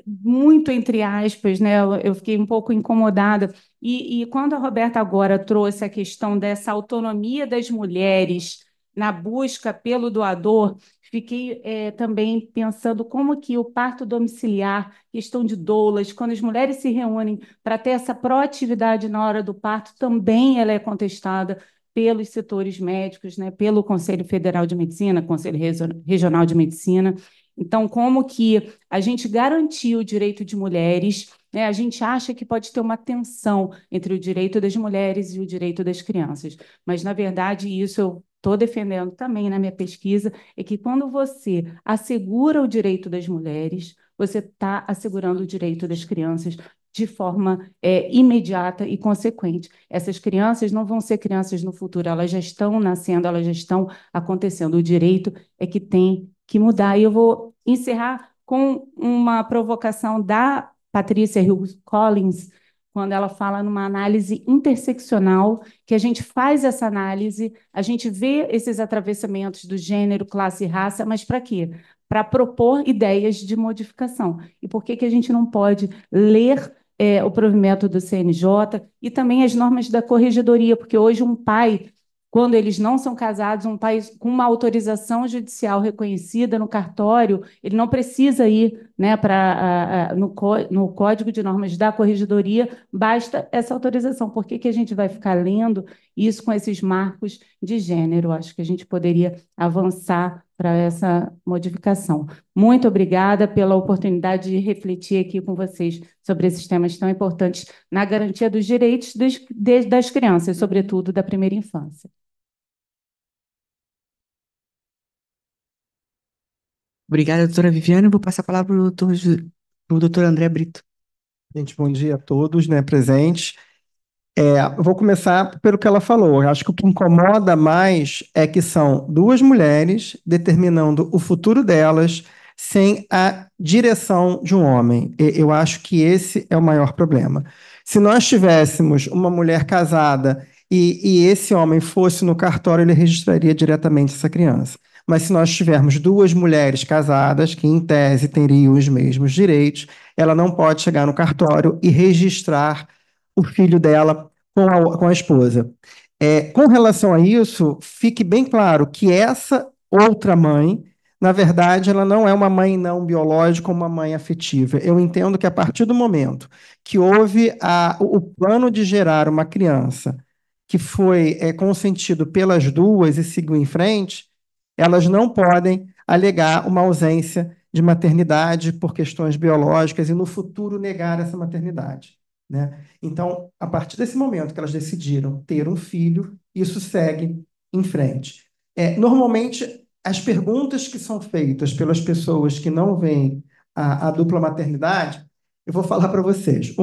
Muito entre aspas, né? Eu fiquei um pouco incomodada. E quando a Roberta agora trouxe a questão dessa autonomia das mulheres na busca pelo doador, fiquei também pensando como que o parto domiciliar, questão de doulas, quando as mulheres se reúnem para ter essa proatividade na hora do parto, também ela é contestada pelos setores médicos, né? Pelo Conselho Federal de Medicina, Conselho Regional de Medicina. Então, como que a gente garantir o direito de mulheres, né? A gente acha que pode ter uma tensão entre o direito das mulheres e o direito das crianças, mas, na verdade, isso eu estou defendendo também na minha pesquisa, é que quando você assegura o direito das mulheres, você está assegurando o direito das crianças de forma imediata e consequente. Essas crianças não vão ser crianças no futuro, elas já estão nascendo, elas já estão acontecendo. O direito é que tem que mudar. E eu vou encerrar com uma provocação da Patrícia Hill Collins, quando ela fala numa análise interseccional, que a gente faz essa análise, a gente vê esses atravessamentos do gênero, classe e raça, mas para quê? Para propor ideias de modificação. E por que a gente não pode ler o provimento do CNJ e também as normas da corregedoria? Porque hoje um pai, quando eles não são casados, um pai com uma autorização judicial reconhecida no cartório, ele não precisa ir, né, no Código de Normas da Corregedoria, basta essa autorização. Por que a gente vai ficar lendo isso com esses marcos de gênero? Acho que a gente poderia avançar para essa modificação. Muito obrigada pela oportunidade de refletir aqui com vocês sobre esses temas tão importantes na garantia dos direitos das crianças, sobretudo da primeira infância. Obrigada, doutora Viviane. Eu vou passar a palavra para o doutor André Brito. Gente, bom dia a todos, né, presentes. Eu vou começar pelo que ela falou. Eu acho que o que incomoda mais é que são duas mulheres determinando o futuro delas sem a direção de um homem. Eu acho que esse é o maior problema. Se nós tivéssemos uma mulher casada e esse homem fosse no cartório, ele registraria diretamente essa criança. Mas se nós tivermos duas mulheres casadas, que em tese teriam os mesmos direitos, ela não pode chegar no cartório e registrar o filho dela com a esposa. Com relação a isso, fique bem claro que essa outra mãe, na verdade, ela não é uma mãe não biológica, uma mãe afetiva. Eu entendo que a partir do momento que houve o plano de gerar uma criança que foi consentido pelas duas e seguiu em frente, elas não podem alegar uma ausência de maternidade por questões biológicas e no futuro negar essa maternidade, né? Então, a partir desse momento que elas decidiram ter um filho, isso segue em frente. Normalmente, as perguntas que são feitas pelas pessoas que não veem a dupla maternidade, eu vou falar para vocês.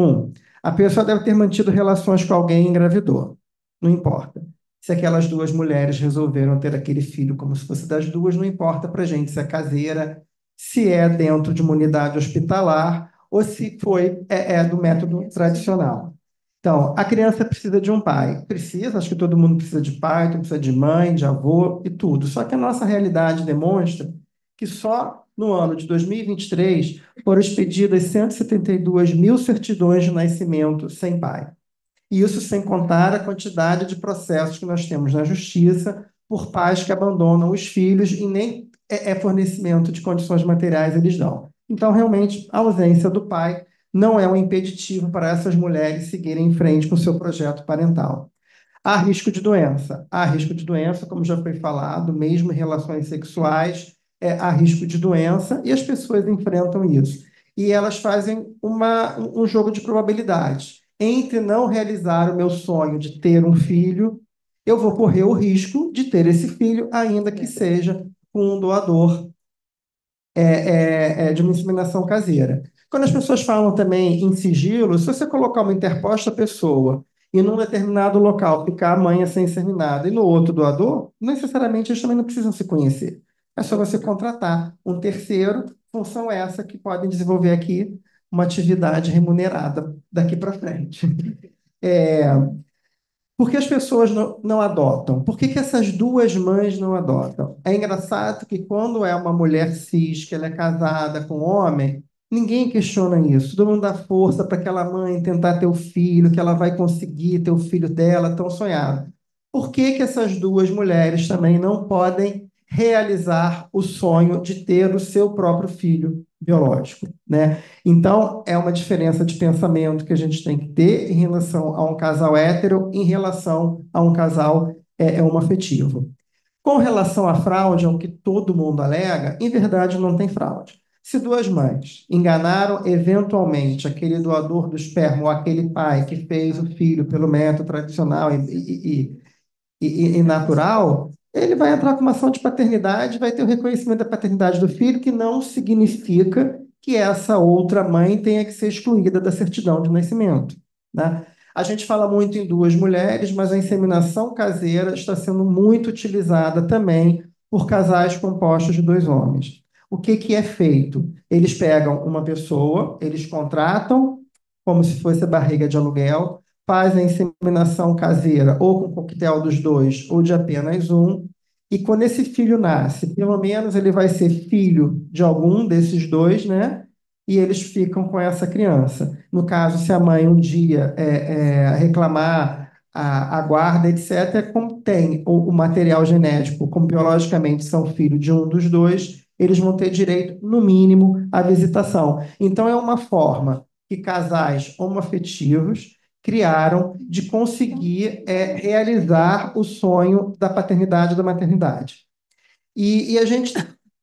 A pessoa deve ter mantido relações com alguém e engravidou. Não importa. Se aquelas duas mulheres resolveram ter aquele filho como se fosse das duas, não importa para a gente se é caseira, se é dentro de uma unidade hospitalar ou se foi do método tradicional. Então, a criança precisa de um pai. Precisa, acho que todo mundo precisa de pai, todo mundo precisa de mãe, de avô e tudo. Só que a nossa realidade demonstra que só no ano de 2023 foram expedidas 172 mil certidões de nascimento sem pai. E isso sem contar a quantidade de processos que nós temos na justiça por pais que abandonam os filhos e nem fornecimento de condições materiais eles dão. Então, realmente, a ausência do pai não é um impeditivo para essas mulheres seguirem em frente com o seu projeto parental. Há risco de doença. Há risco de doença, como já foi falado, mesmo em relações sexuais, há risco de doença e as pessoas enfrentam isso. E elas fazem um jogo de probabilidades. Entre não realizar o meu sonho de ter um filho, eu vou correr o risco de ter esse filho, ainda que seja com um doador de uma inseminação caseira. Quando as pessoas falam também em sigilo, se você colocar uma interposta pessoa e num determinado local ficar a mãe a ser inseminada e no outro doador, necessariamente eles também não precisam se conhecer. É só você contratar um terceiro, função essa que podem desenvolver aqui uma atividade remunerada daqui para frente. Por que as pessoas não adotam? Por que essas duas mães não adotam? É engraçado que quando é uma mulher cis, que ela é casada com um homem, ninguém questiona isso. Todo mundo dá força para aquela mãe tentar ter o filho, que ela vai conseguir ter o filho dela, tão sonhado. Por que essas duas mulheres também não podem realizar o sonho de ter o seu próprio filho biológico, né? Então, é uma diferença de pensamento que a gente tem que ter em relação a um casal hétero, em relação a um casal homoafetivo. Com relação à fraude, ao que todo mundo alega, em verdade não tem fraude. Se duas mães enganaram eventualmente aquele doador do esperma ou aquele pai que fez o filho pelo método tradicional e natural, ele vai entrar com uma ação de paternidade, vai ter o reconhecimento da paternidade do filho, que não significa que essa outra mãe tenha que ser excluída da certidão de nascimento, né? A gente fala muito em duas mulheres, mas a inseminação caseira está sendo muito utilizada também por casais compostos de dois homens. O que é feito? Eles pegam uma pessoa, eles contratam como se fosse a barriga de aluguel, faz a inseminação caseira, ou com coquetel dos dois, ou de apenas um, e quando esse filho nasce, pelo menos ele vai ser filho de algum desses dois, né? E eles ficam com essa criança. No caso, se a mãe um dia reclamar a guarda, etc., como tem o material genético, como biologicamente são filho de um dos dois, eles vão ter direito, no mínimo, à visitação. Então, é uma forma que casais homoafetivos criaram de conseguir realizar o sonho da paternidade e da maternidade. E a gente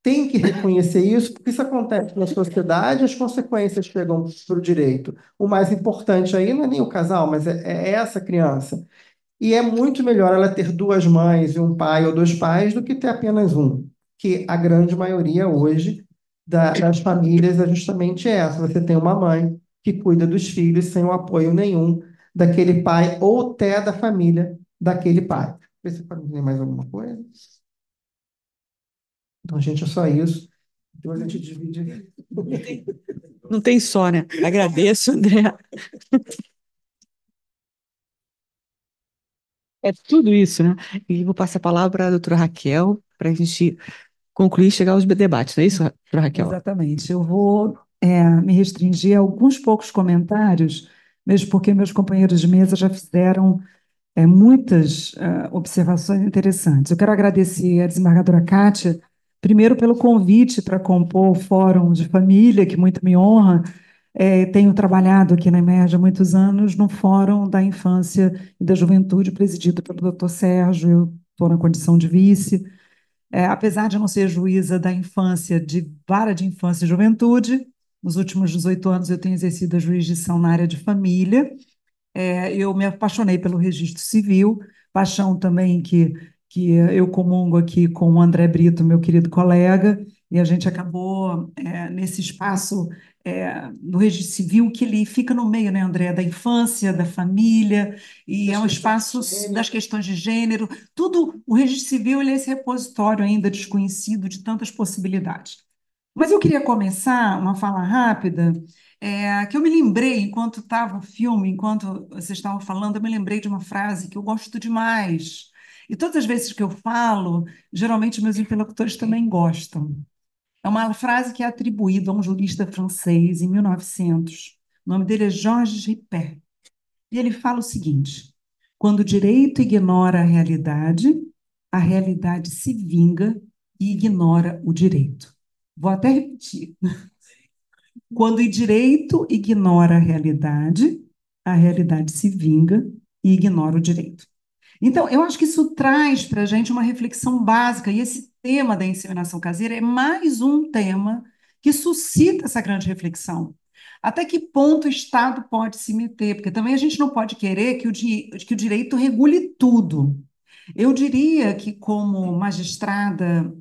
tem que reconhecer isso, porque isso acontece na sociedade, as consequências chegam para o direito. O mais importante aí não é nem o casal, mas é essa criança. E é muito melhor ela ter duas mães e um pai ou dois pais do que ter apenas um, que a grande maioria hoje das famílias é justamente essa. Você tem uma mãe que cuida dos filhos sem o apoio nenhum daquele pai ou TE da família daquele pai. Vê se pode ter mais alguma coisa. Então, gente, é só isso. Depois a gente divide. Não tem só, né? Agradeço, André. É tudo isso, né? E vou passar a palavra para a doutora Raquel, para a gente concluir e chegar aos debates, não é isso, doutora Raquel? Exatamente. Eu vou me restringir a alguns poucos comentários, mesmo porque meus companheiros de mesa já fizeram muitas observações interessantes. Eu quero agradecer à desembargadora Kátia, primeiro pelo convite para compor o Fórum de Família, que muito me honra. Tenho trabalhado aqui na Emerge há muitos anos no Fórum da Infância e da Juventude, presidido pelo doutor Sérgio, eu estou na condição de vice. Apesar de não ser juíza da infância, de vara de infância e juventude, nos últimos 18 anos eu tenho exercido a jurisdição na área de família. Eu me apaixonei pelo registro civil, paixão também que eu comungo aqui com o André Brito, meu querido colega, e a gente acabou nesse espaço do registro civil, que ele fica no meio, né, André, da infância, da família, e é um espaço das questões de gênero, tudo, o registro civil ele é esse repositório ainda desconhecido de tantas possibilidades. Mas eu queria começar uma fala rápida, que eu me lembrei, enquanto estava o filme, enquanto vocês estavam falando, eu me lembrei de uma frase que eu gosto demais. E todas as vezes que eu falo, geralmente meus interlocutores também gostam. É uma frase que é atribuída a um jurista francês em 1900. O nome dele é Georges Ripert. E ele fala o seguinte: quando o direito ignora a realidade se vinga e ignora o direito. Vou até repetir. Quando o direito ignora a realidade se vinga e ignora o direito. Então, eu acho que isso traz para a gente uma reflexão básica, e esse tema da inseminação caseira é mais um tema que suscita essa grande reflexão. Até que ponto o Estado pode se meter? Porque também a gente não pode querer que o direito regule tudo. Eu diria que, como magistrada,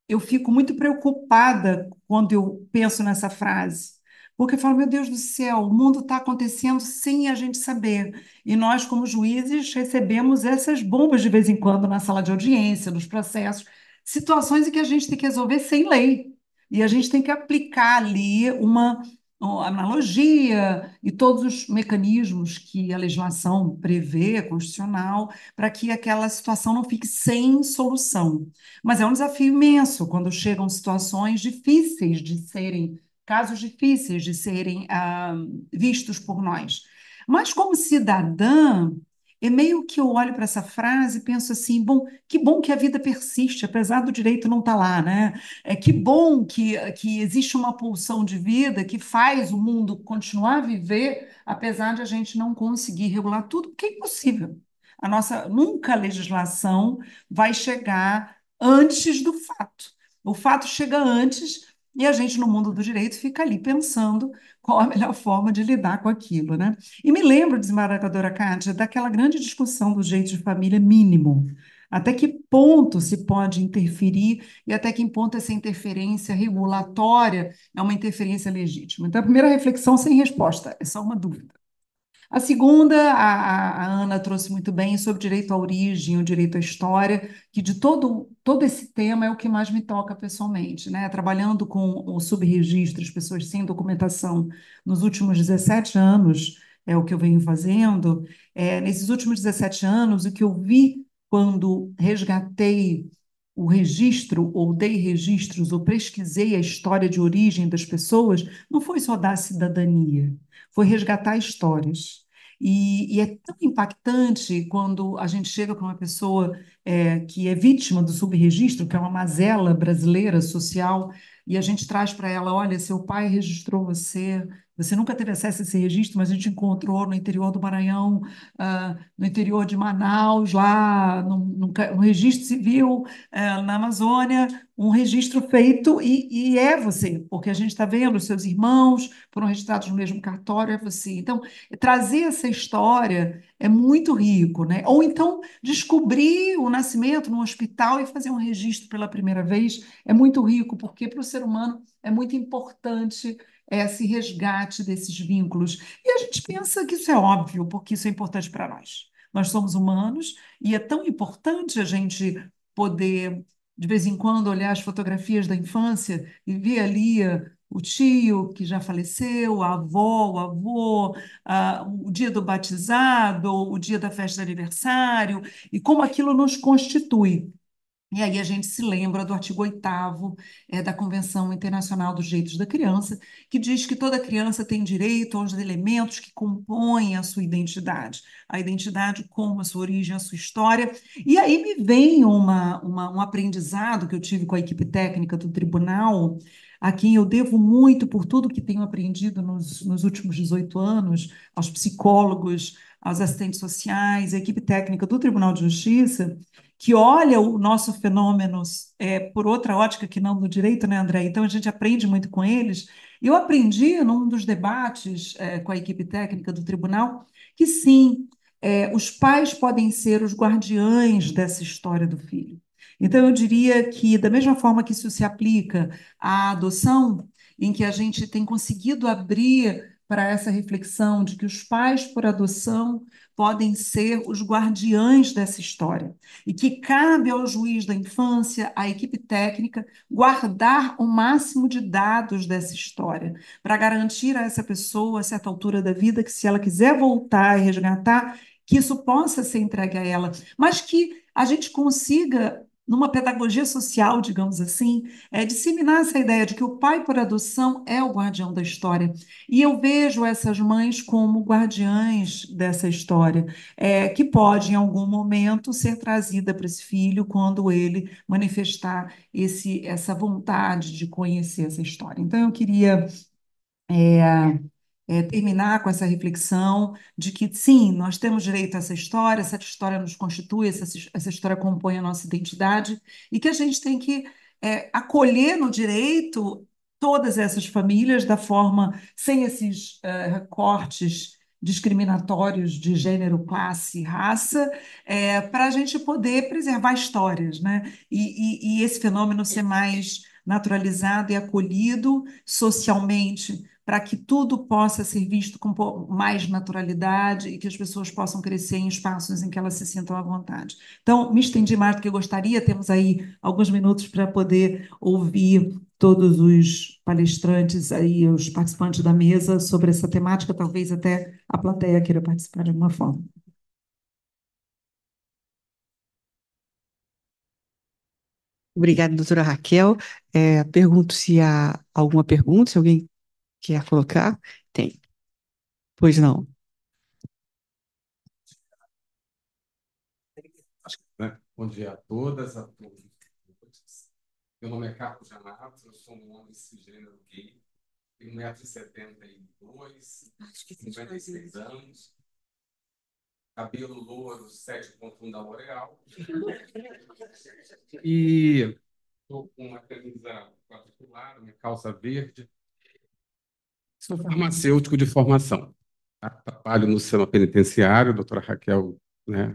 eu fico muito preocupada quando eu penso nessa frase, porque eu falo, meu Deus do céu, o mundo está acontecendo sem a gente saber. E nós, como juízes, recebemos essas bombas de vez em quando na sala de audiência, nos processos, situações em que a gente tem que resolver sem lei. E a gente tem que aplicar ali uma analogia e todos os mecanismos que a legislação prevê, constitucional, para que aquela situação não fique sem solução. Mas é um desafio imenso quando chegam situações difíceis de serem, casos difíceis de serem vistos por nós. Mas, como cidadã, é meio que eu olho para essa frase e penso assim, bom que a vida persiste, apesar do direito não estar lá, né? Que bom que existe uma pulsão de vida que faz o mundo continuar a viver, apesar de a gente não conseguir regular tudo, porque é impossível. Nunca a legislação vai chegar antes do fato. O fato chega antes e a gente, no mundo do direito, fica ali pensando qual a melhor forma de lidar com aquilo, né? E me lembro, desembargadora Kátia, daquela grande discussão do jeito de família mínimo. Até que ponto se pode interferir e até que ponto essa interferência regulatória é uma interferência legítima? Então, a primeira reflexão sem resposta, é só uma dúvida. A segunda, a Ana trouxe muito bem sobre o direito à origem, o direito à história, que de todo esse tema é o que mais me toca pessoalmente, né? Trabalhando com o subregistro, as pessoas sem documentação, nos últimos 17 anos, é o que eu venho fazendo. Nesses últimos 17 anos, o que eu vi quando resgatei o registro, ou dei registros, ou pesquisei a história de origem das pessoas, não foi só dar cidadania, foi resgatar histórias. E é tão impactante quando a gente chega para uma pessoa que é vítima do subregistro, que é uma mazela brasileira social, e a gente traz para ela, olha, seu pai registrou você, você nunca teve acesso a esse registro, mas a gente encontrou no interior do Maranhão, no interior de Manaus, lá no registro civil, na Amazônia, um registro feito e é você, porque a gente está vendo os seus irmãos foram registrados no mesmo cartório, é você. Então, trazer essa história é muito rico, né? Ou então descobrir nascimento, no hospital, e fazer um registro pela primeira vez é muito rico, porque para o ser humano é muito importante esse resgate desses vínculos. E a gente pensa que isso é óbvio, porque isso é importante para nós. Nós somos humanos e é tão importante a gente poder, de vez em quando, olhar as fotografias da infância e ver ali o tio que já faleceu, a avó, o avô, o dia do batizado, o dia da festa de aniversário, e como aquilo nos constitui. E aí a gente se lembra do artigo 8º da Convenção Internacional dos Direitos da Criança, que diz que toda criança tem direito aos elementos que compõem a sua identidade. A identidade como a sua origem, a sua história. E aí me vem um aprendizado que eu tive com a equipe técnica do tribunal, a quem eu devo muito por tudo que tenho aprendido nos últimos 18 anos, aos psicólogos, aos assistentes sociais, à equipe técnica do Tribunal de Justiça, que olha o nosso fenômeno por outra ótica que não do direito, né, André? Então a gente aprende muito com eles. Eu aprendi num dos debates com a equipe técnica do tribunal que sim, os pais podem ser os guardiães dessa história do filho. Então eu diria que da mesma forma que isso se aplica à adoção, em que a gente tem conseguido abrir para essa reflexão de que os pais por adoção podem ser os guardiães dessa história e que cabe ao juiz da infância, à equipe técnica, guardar o máximo de dados dessa história, para garantir a essa pessoa, a certa altura da vida, que se ela quiser voltar e resgatar, que isso possa ser entregue a ela, mas que a gente consiga, numa pedagogia social, digamos assim, disseminar essa ideia de que o pai por adoção é o guardião da história. E eu vejo essas mães como guardiães dessa história, que pode, em algum momento, ser trazida para esse filho quando ele manifestar essa vontade de conhecer essa história. Então, eu queria terminar com essa reflexão de que, sim, nós temos direito a essa história nos constitui, essa história compõe a nossa identidade, e que a gente tem que acolher no direito todas essas famílias da forma, sem esses recortes discriminatórios de gênero, classe, raça, para a gente poder preservar histórias, né? E esse fenômeno ser mais naturalizado e acolhido socialmente, para que tudo possa ser visto com mais naturalidade e que as pessoas possam crescer em espaços em que elas se sintam à vontade. Então, me estendi mais do que eu gostaria, temos aí alguns minutos para poder ouvir todos os palestrantes aí, os participantes da mesa sobre essa temática, talvez até a plateia queira participar de alguma forma. Obrigada, doutora Raquel. Pergunto se há alguma pergunta, se alguém quer colocar. Tem. Pois não. Né? Bom dia a todas, a todos. Meu nome é Carlos Janato, eu sou um homem cisgênero gay, tenho 1,72 m, 56 anos, cabelo louro, 7,1 da L'Oréal, e estou com uma camisa particular, uma calça verde. Sou farmacêutico de formação. Trabalho no sistema penitenciário, doutora Raquel, né?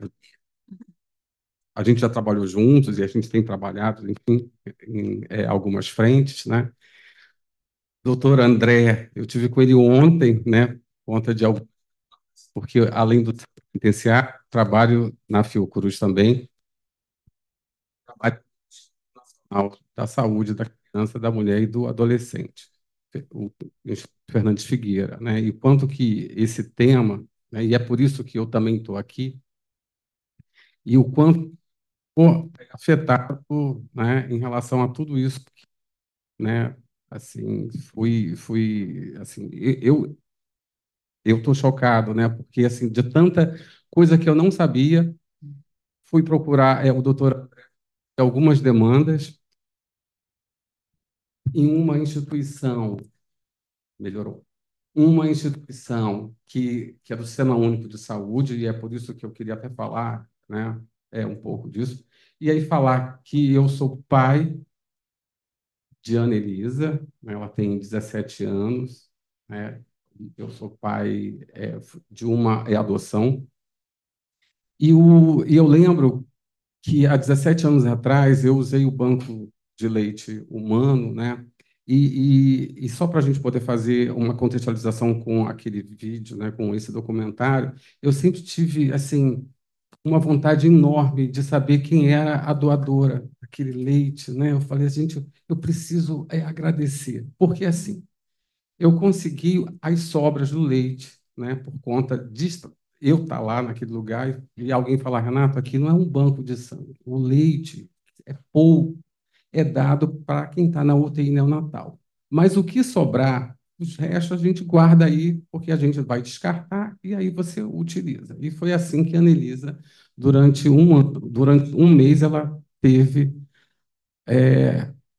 A gente já trabalhou juntos e a gente tem trabalhado, enfim, em algumas frentes, né? Doutor André, eu tive com ele ontem, né? Por conta de algo, porque além do penitenciário, trabalho na Fiocruz também, trabalho nacional da saúde da criança, da mulher e do adolescente, o Instituto Fernandes Figueira, né? E quanto que esse tema, né? E é por isso que eu também estou aqui, e o quanto afetado, né? Em relação a tudo isso, né? Assim, fui assim, eu estou chocado, né? Porque assim, de tanta coisa que eu não sabia, fui procurar o doutor algumas demandas em uma instituição, melhorou, uma instituição que é do Sistema Único de Saúde, e é por isso que eu queria até falar, né? Um pouco disso. E aí falar que eu sou pai de Ana Elisa, né? Ela tem 17 anos, né? Eu sou pai de uma adoção. E eu lembro que há 17 anos atrás eu usei o banco de leite humano, né? E só para a gente poder fazer uma contextualização com aquele vídeo, né, com esse documentário, eu sempre tive assim uma vontade enorme de saber quem era a doadora daquele leite, né? Eu falei, gente, eu preciso agradecer, porque assim eu consegui as sobras do leite, né? Por conta disso, eu estar lá naquele lugar e alguém falar, Renato, aqui não é um banco de sangue, o leite é pouco, é dado para quem está na UTI neonatal. Mas o que sobrar, os restos a gente guarda aí, porque a gente vai descartar e aí você utiliza. E foi assim que a Anelisa, durante um mês, ela teve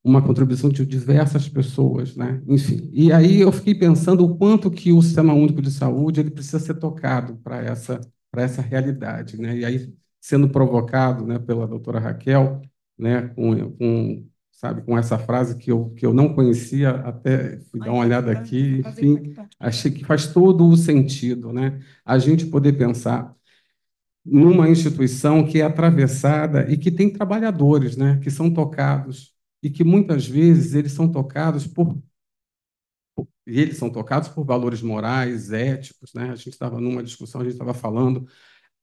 uma contribuição de diversas pessoas, né? Enfim. E aí eu fiquei pensando o quanto que o Sistema Único de Saúde ele precisa ser tocado para essa realidade, né? E aí sendo provocado, né, pela doutora Raquel, né, sabe, com essa frase que eu não conhecia, até fui dar uma olhada aqui, enfim, achei que faz todo o sentido, né? A gente poder pensar numa instituição que é atravessada e que tem trabalhadores, né, que são tocados e que muitas vezes eles são tocados por valores morais, éticos, né? A gente estava numa discussão, a gente estava falando,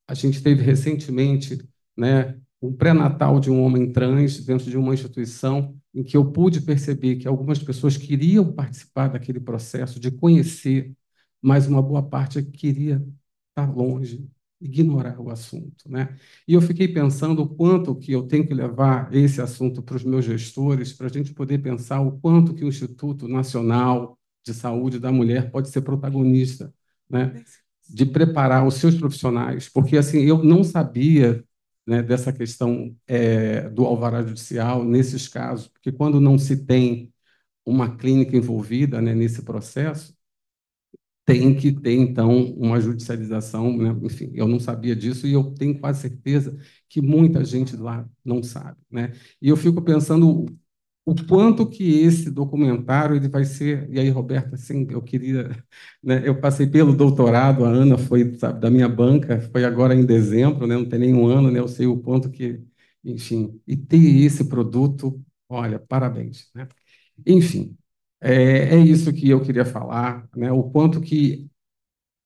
a gente teve recentemente, né, um pré-natal de um homem trans dentro de uma instituição em que eu pude perceber que algumas pessoas queriam participar daquele processo de conhecer, mas uma boa parte queria estar longe, ignorar o assunto, né? E eu fiquei pensando o quanto que eu tenho que levar esse assunto para os meus gestores, para a gente poder pensar o quanto que o Instituto Nacional de Saúde da Mulher pode ser protagonista, né? De preparar os seus profissionais, porque assim eu não sabia, né, dessa questão do alvará judicial nesses casos, porque quando não se tem uma clínica envolvida, né, nesse processo, tem que ter, então, uma judicialização, né? Enfim, eu não sabia disso e eu tenho quase certeza que muita gente lá não sabe, né? E eu fico pensando o quanto que esse documentário ele vai ser. E aí, Roberta, assim, eu queria, né? Eu passei pelo doutorado, a Ana foi, sabe, da minha banca, foi agora em dezembro, né? Não tem nenhum ano, né? Eu sei o quanto que, enfim, e ter esse produto, olha, parabéns, né? Enfim, é isso que eu queria falar, né? O quanto que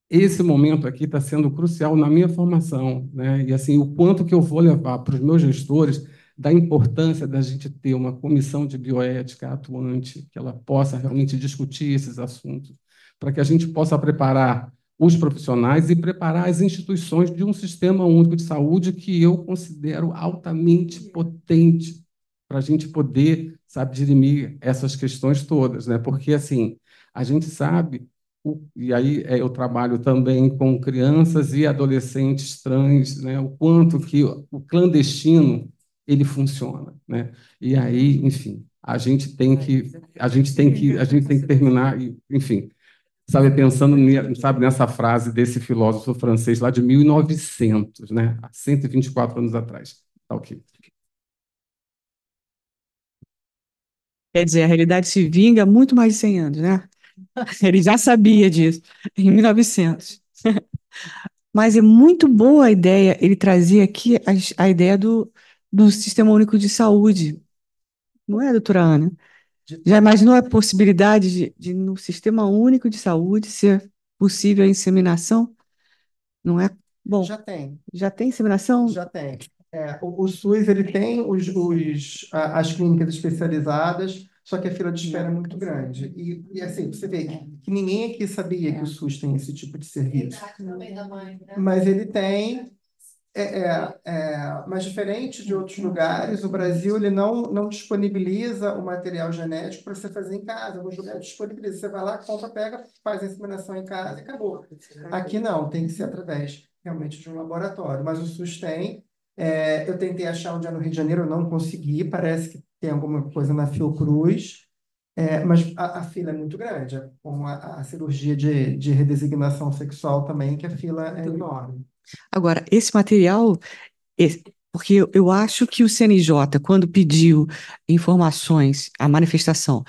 esse momento aqui está sendo crucial na minha formação, né? E assim, o quanto que eu vou levar para os meus gestores da importância da gente ter uma comissão de bioética atuante, que ela possa realmente discutir esses assuntos, para que a gente possa preparar os profissionais e preparar as instituições de um sistema único de saúde que eu considero altamente potente para a gente poder, sabe, dirimir essas questões todas, né? Porque assim, a gente sabe e aí eu trabalho também com crianças e adolescentes trans, né? O quanto que o clandestino ele funciona, né? E aí, enfim, a gente tem que terminar, enfim, sabe, pensando, sabe, nessa frase desse filósofo francês lá de 1900, né? Há 124 anos atrás. Tá ok. Quer dizer, a realidade se vinga há muito mais de 100 anos, né? Ele já sabia disso, em 1900. Mas é muito boa a ideia, ele trazia aqui a ideia do Sistema Único de Saúde, não é, doutora Ana? Já imaginou a possibilidade no Sistema Único de Saúde ser possível a inseminação? Não é? Bom, Já tem. já tem inseminação? Já tem. O SUS ele tem as clínicas especializadas, só que a fila de espera é muito grande. E assim, você vê que ninguém aqui sabia que o SUS tem esse tipo de serviço. Mas ele tem, mas diferente de outros lugares, o Brasil ele não disponibiliza o material genético para você fazer em casa. Alguns lugares disponibiliza. Você vai lá, compra, pega, faz a inseminação em casa e acabou. Aqui não, tem que ser através realmente de um laboratório. Mas o SUS tem. Eu tentei achar um dia no Rio de Janeiro, eu não consegui. Parece que tem alguma coisa na Fiocruz. Mas a fila é muito grande, como a cirurgia de redesignação sexual também, que a fila é enorme. Agora, esse material, porque eu acho que o CNJ, quando pediu informações, a manifestação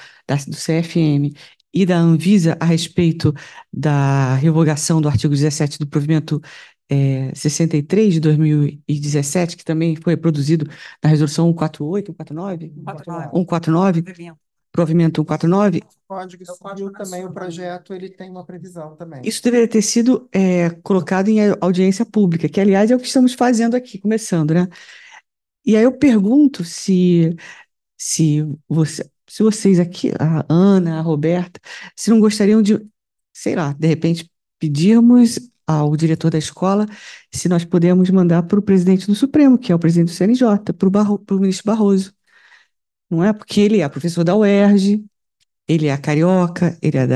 do CFM e da Anvisa a respeito da revogação do artigo 17 do provimento 63 de 2017, que também foi produzido na resolução 148, 149? 149, provimento 149. Código Civil também, o projeto, ele tem uma previsão também. Isso deveria ter sido colocado em audiência pública, que, aliás, é o que estamos fazendo aqui, começando, né? E aí eu pergunto se vocês aqui, a Ana, a Roberta, se não gostariam de, sei lá, de repente pedirmos ao diretor da escola se nós podemos mandar para o presidente do Supremo, que é o presidente do CNJ, para o ministro Barroso. Não é? Porque ele é professor da UERJ, ele é carioca, ele é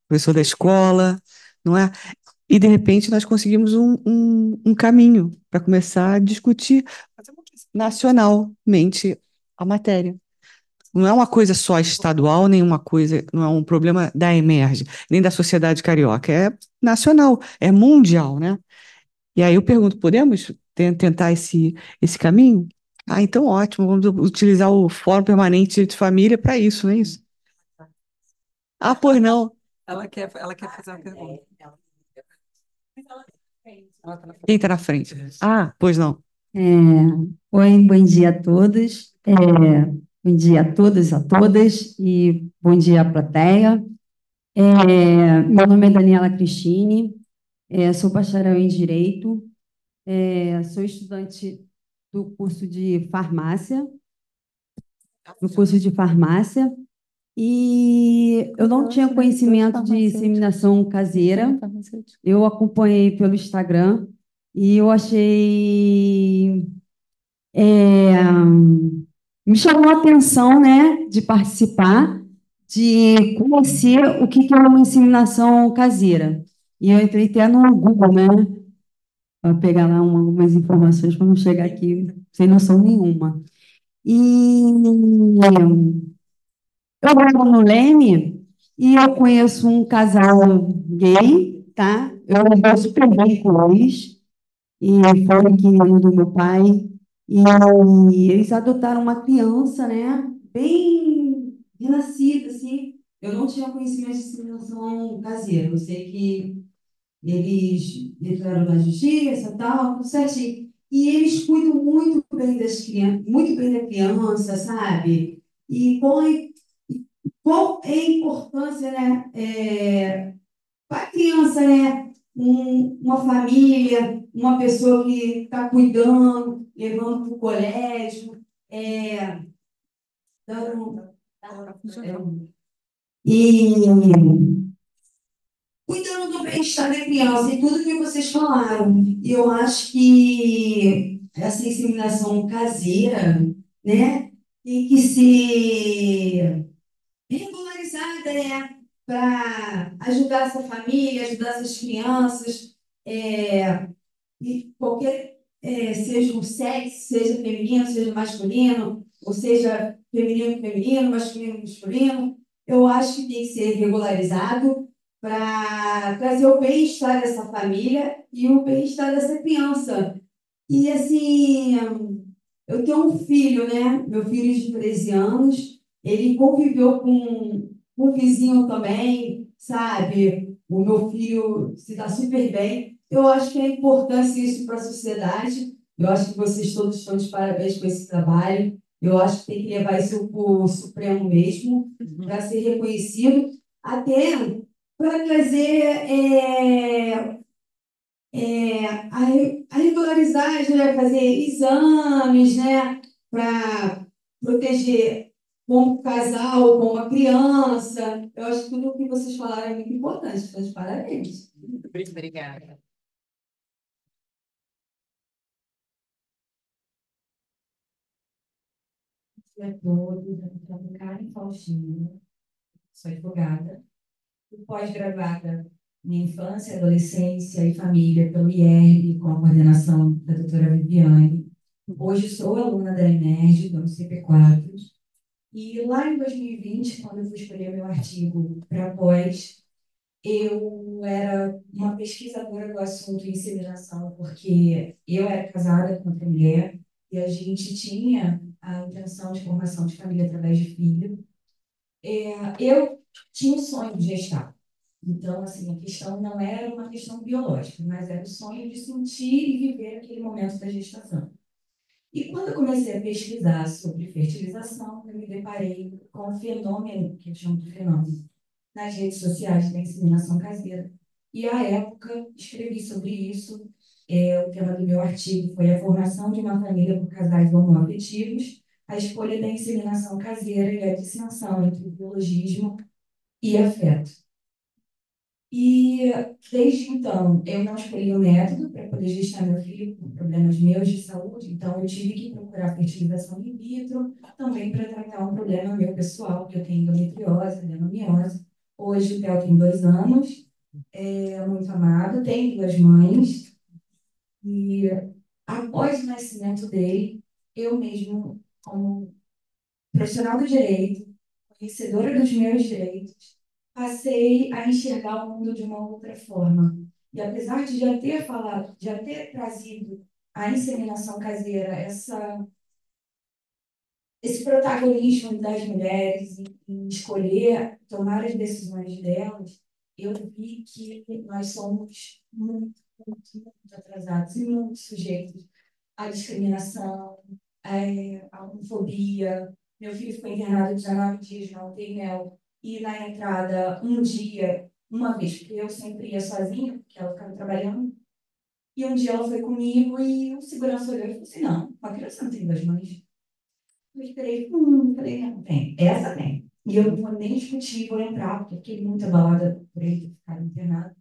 professor da escola, não é? E, de repente, nós conseguimos um caminho para começar a discutir nacionalmente a matéria. Não é uma coisa só estadual, nem uma coisa, não é um problema da Emerge, nem da sociedade carioca, é nacional, é mundial, né? E aí eu pergunto, podemos tentar esse caminho? Ah, então ótimo, vamos utilizar o Fórum Permanente de Família para isso, não é isso? Ah, pois não. Ela quer fazer uma pergunta. Quem está na frente? Ah, pois não. Oi, bom dia a todos. Bom dia a todos, a todas, e bom dia à plateia. Meu nome é Daniela Cristine, sou bacharel em Direito, sou estudante do curso de farmácia, e eu não tinha conhecimento de inseminação caseira. Eu acompanhei pelo Instagram e eu achei me chamou a atenção, né, de participar, de conhecer o que é uma inseminação caseira. E eu entrei até no Google, né, para pegar lá umas informações para não chegar aqui sem noção nenhuma. E eu moro no Leme e eu conheço um casal gay, tá? Eu me dou super bem com eles, e foi inquilino do meu pai. E eles adotaram uma criança, né? Bem renascida, assim. Eu não tinha conhecimento de inseminação caseira. Eu sei que eles entraram na justiça, tal, tudo certinho. E eles cuidam muito bem das crianças, muito bem da criança, sabe? E qual é a importância, né? Para a criança, né? Uma família, uma pessoa que está cuidando, levando para o colégio, dando, e cuidando do bem-estar da criança e tudo que vocês falaram. E eu acho que essa inseminação caseira, né, tem que ser regularizada, né, para ajudar essa família, ajudar essas crianças, e qualquer, seja um sexo, seja feminino, seja masculino, ou seja feminino, feminino, masculino, masculino, eu acho que tem que ser regularizado para trazer o bem-estar dessa família e o bem-estar dessa criança. E assim, eu tenho um filho, né? Meu filho de 13 anos, ele conviveu com um vizinho também, sabe? O meu filho se dá super bem. Eu acho que é importante isso para a sociedade. Eu acho que vocês todos estão de parabéns com esse trabalho. Eu acho que tem que levar isso para o Supremo mesmo, para ser reconhecido, até para trazer a regularizar, né, fazer exames, né, para proteger como casal, como a criança. Eu acho que tudo o que vocês falaram é muito importante. Então, de parabéns. Obrigada. A todos, eu sou Karen Faustino, sou advogada, fui pós-graduada em Infância, Adolescência e Família pelo IERB, com a coordenação da doutora Viviane. Hoje sou aluna da Emerge, do CP4, e lá em 2020, quando eu fui escolher meu artigo para pós, eu era uma pesquisadora do assunto inseminação, porque eu era casada com outra mulher e a gente tinha a intenção de formação de família através de filho. Eu tinha o sonho de gestar. Então, assim, a questão não era uma questão biológica, mas era o sonho de sentir e viver aquele momento da gestação. E quando eu comecei a pesquisar sobre fertilização, eu me deparei com um fenômeno, que eu chamo de fenômeno, nas redes sociais da inseminação caseira. E, à época, escrevi sobre isso. O tema do meu artigo foi a formação de uma família por casais homoafetivos, a escolha da inseminação caseira e a dissensão entre o biologismo e afeto. E, desde então, eu não escolhi o método para poder gestar meu filho com problemas meus de saúde, então eu tive que procurar fertilização in vitro, também para tratar um problema meu pessoal, que eu tenho endometriose, adenomiose. Hoje o Theo tem 2 anos, é muito amado, tem 2 mães, e após o nascimento dele, eu mesmo, como profissional do direito, conhecedora dos meus direitos, passei a enxergar o mundo de uma outra forma. E apesar de já ter falado, já ter trazido a inseminação caseira, esse protagonismo das mulheres em escolher, tomar as decisões delas, eu vi que nós somos muito, muito, muito atrasados e muito sujeitos à discriminação, à homofobia. Meu filho ficou internado 19 dias na UTI mel e na entrada um dia, uma vez, porque eu sempre ia sozinha, porque ela ficava trabalhando, e um dia ela foi comigo e o segurança olhou e falou assim, não, uma criança não tem 2 mães. Eu esperei, falei, não, tem, essa tem. E eu não vou nem discutir, vou entrar, porque fiquei muito abalada por ele ter ficado internado.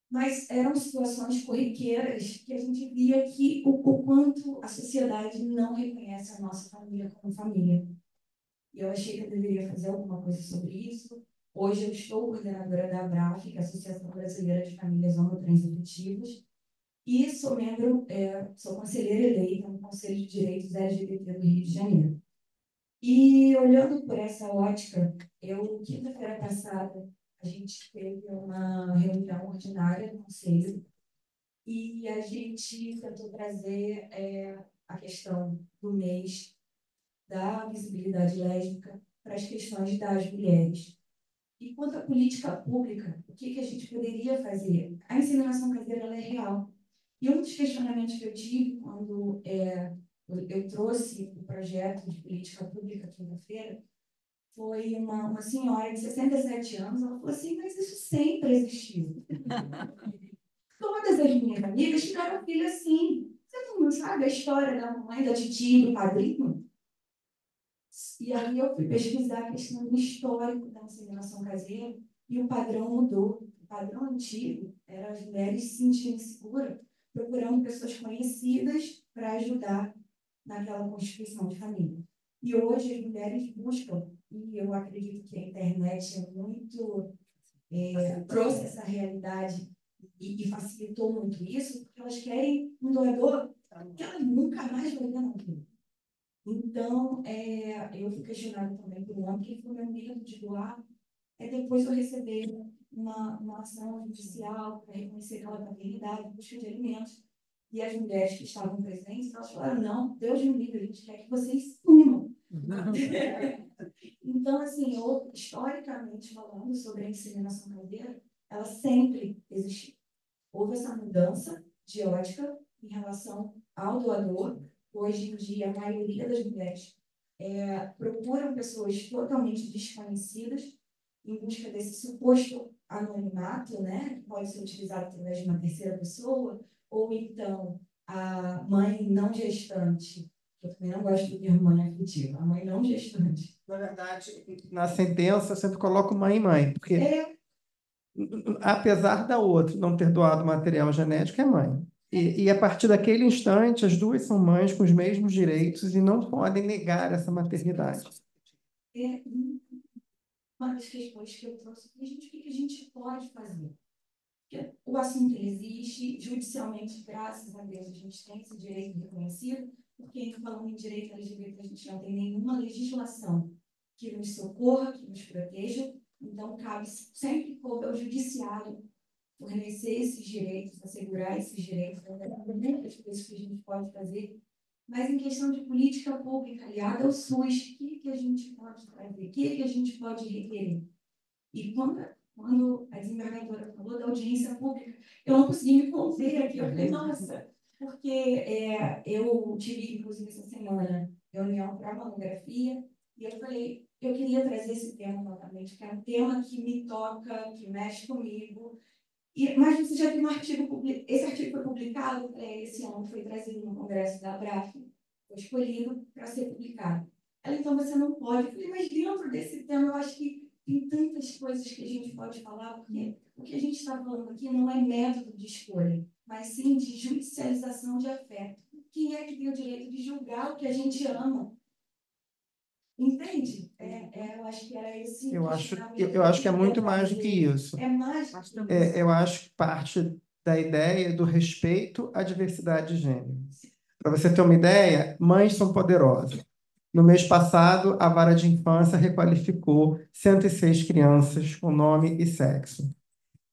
Mas eram situações corriqueiras que a gente via que o quanto a sociedade não reconhece a nossa família como família. E eu achei que eu deveria fazer alguma coisa sobre isso. Hoje eu estou coordenadora da ABRAF, que é a Associação Brasileira de Famílias Homotransafetivas, e sou membro, sou conselheira eleita no Conselho de Direitos LGBT do Rio de Janeiro. E olhando por essa ótica, quinta-feira passada, a gente teve uma reunião ordinária do Conselho e a gente tentou trazer a questão do mês da visibilidade lésbica para as questões das mulheres. E quanto à política pública, o que a gente poderia fazer? A inseminação caseira ela é real. E um dos questionamentos que eu tive quando eu trouxe o projeto de política pública quinta-feira foi uma senhora de 67 anos. Ela falou assim, mas isso sempre existiu. Todas as minhas amigas tiveram filho assim. Você não sabe a história da mamãe, da titia, do padrinho? E aí eu fui pesquisar a questão do histórico da inseminação caseira e o padrão mudou. O padrão antigo era as mulheres se sentindo seguras, procurando pessoas conhecidas para ajudar naquela constituição de família. E hoje as mulheres buscam, e eu acredito que a internet trouxe essa realidade e facilitou muito isso, porque elas querem um doador que ela nunca mais vai ver na vida. Então, eu fui questionada também por um homem que foi meu medo de doar. Depois eu recebi uma ação judicial para reconhecer aquela paternidade, busca de alimentos. E as mulheres que estavam presentes, elas falaram, não, Deus me livre, a gente quer que vocês sumam. Então, assim, historicamente falando sobre a inseminação caseira, ela sempre existiu. Houve essa mudança de ótica em relação ao doador. Hoje em dia, a maioria das mulheres procuram pessoas totalmente desconhecidas em busca desse suposto anonimato, né, que pode ser utilizado através de uma terceira pessoa, ou então a mãe não gestante, que eu também não gosto do termo mãe afetiva, a mãe não gestante. Na verdade, na sentença, eu sempre coloco mãe e mãe, porque apesar da outra não ter doado material genético, é mãe. E a partir daquele instante, as duas são mães com os mesmos direitos e não podem negar essa maternidade. Uma das questões que eu trouxe, gente, o que a gente pode fazer? Porque o assunto existe, judicialmente, graças a Deus, a gente tem esse direito reconhecido, porque, falando em direito LGBT, a gente não tem nenhuma legislação que nos socorra, que nos proteja, então cabe sempre coube ao judiciário fornecer esses direitos, assegurar esses direitos, muitas coisas que a gente pode fazer, mas em questão de política pública aliada ao SUS, o que a gente pode fazer? O que a gente pode requerer? E quando quando a desembargadora falou da audiência pública, eu não consegui me conter aqui. Eu falei, nossa, porque eu tive, inclusive, essa semana, reunião para mamografia, e eu falei, eu queria trazer esse tema novamente, que é um tema que me toca, que mexe comigo. Mas você já tem um artigo, esse artigo foi publicado esse ano, foi trazido no congresso da ABRAF, foi escolhido para ser publicado. Ela, então, você não pode. Eu falei, mas dentro desse tema, eu acho que tem tantas coisas que a gente pode falar, porque o que a gente está falando aqui não é método de escolha, mas sim de judicialização de afeto. Quem é que tem o direito de julgar o que a gente ama? Entende? Eu acho que era esse. Eu acho que é muito mais do que isso. É mais. Eu acho que parte da ideia do respeito à diversidade de gênero. Para você ter uma ideia, mães são poderosas. No mês passado, a Vara de Infância requalificou 106 crianças com nome e sexo.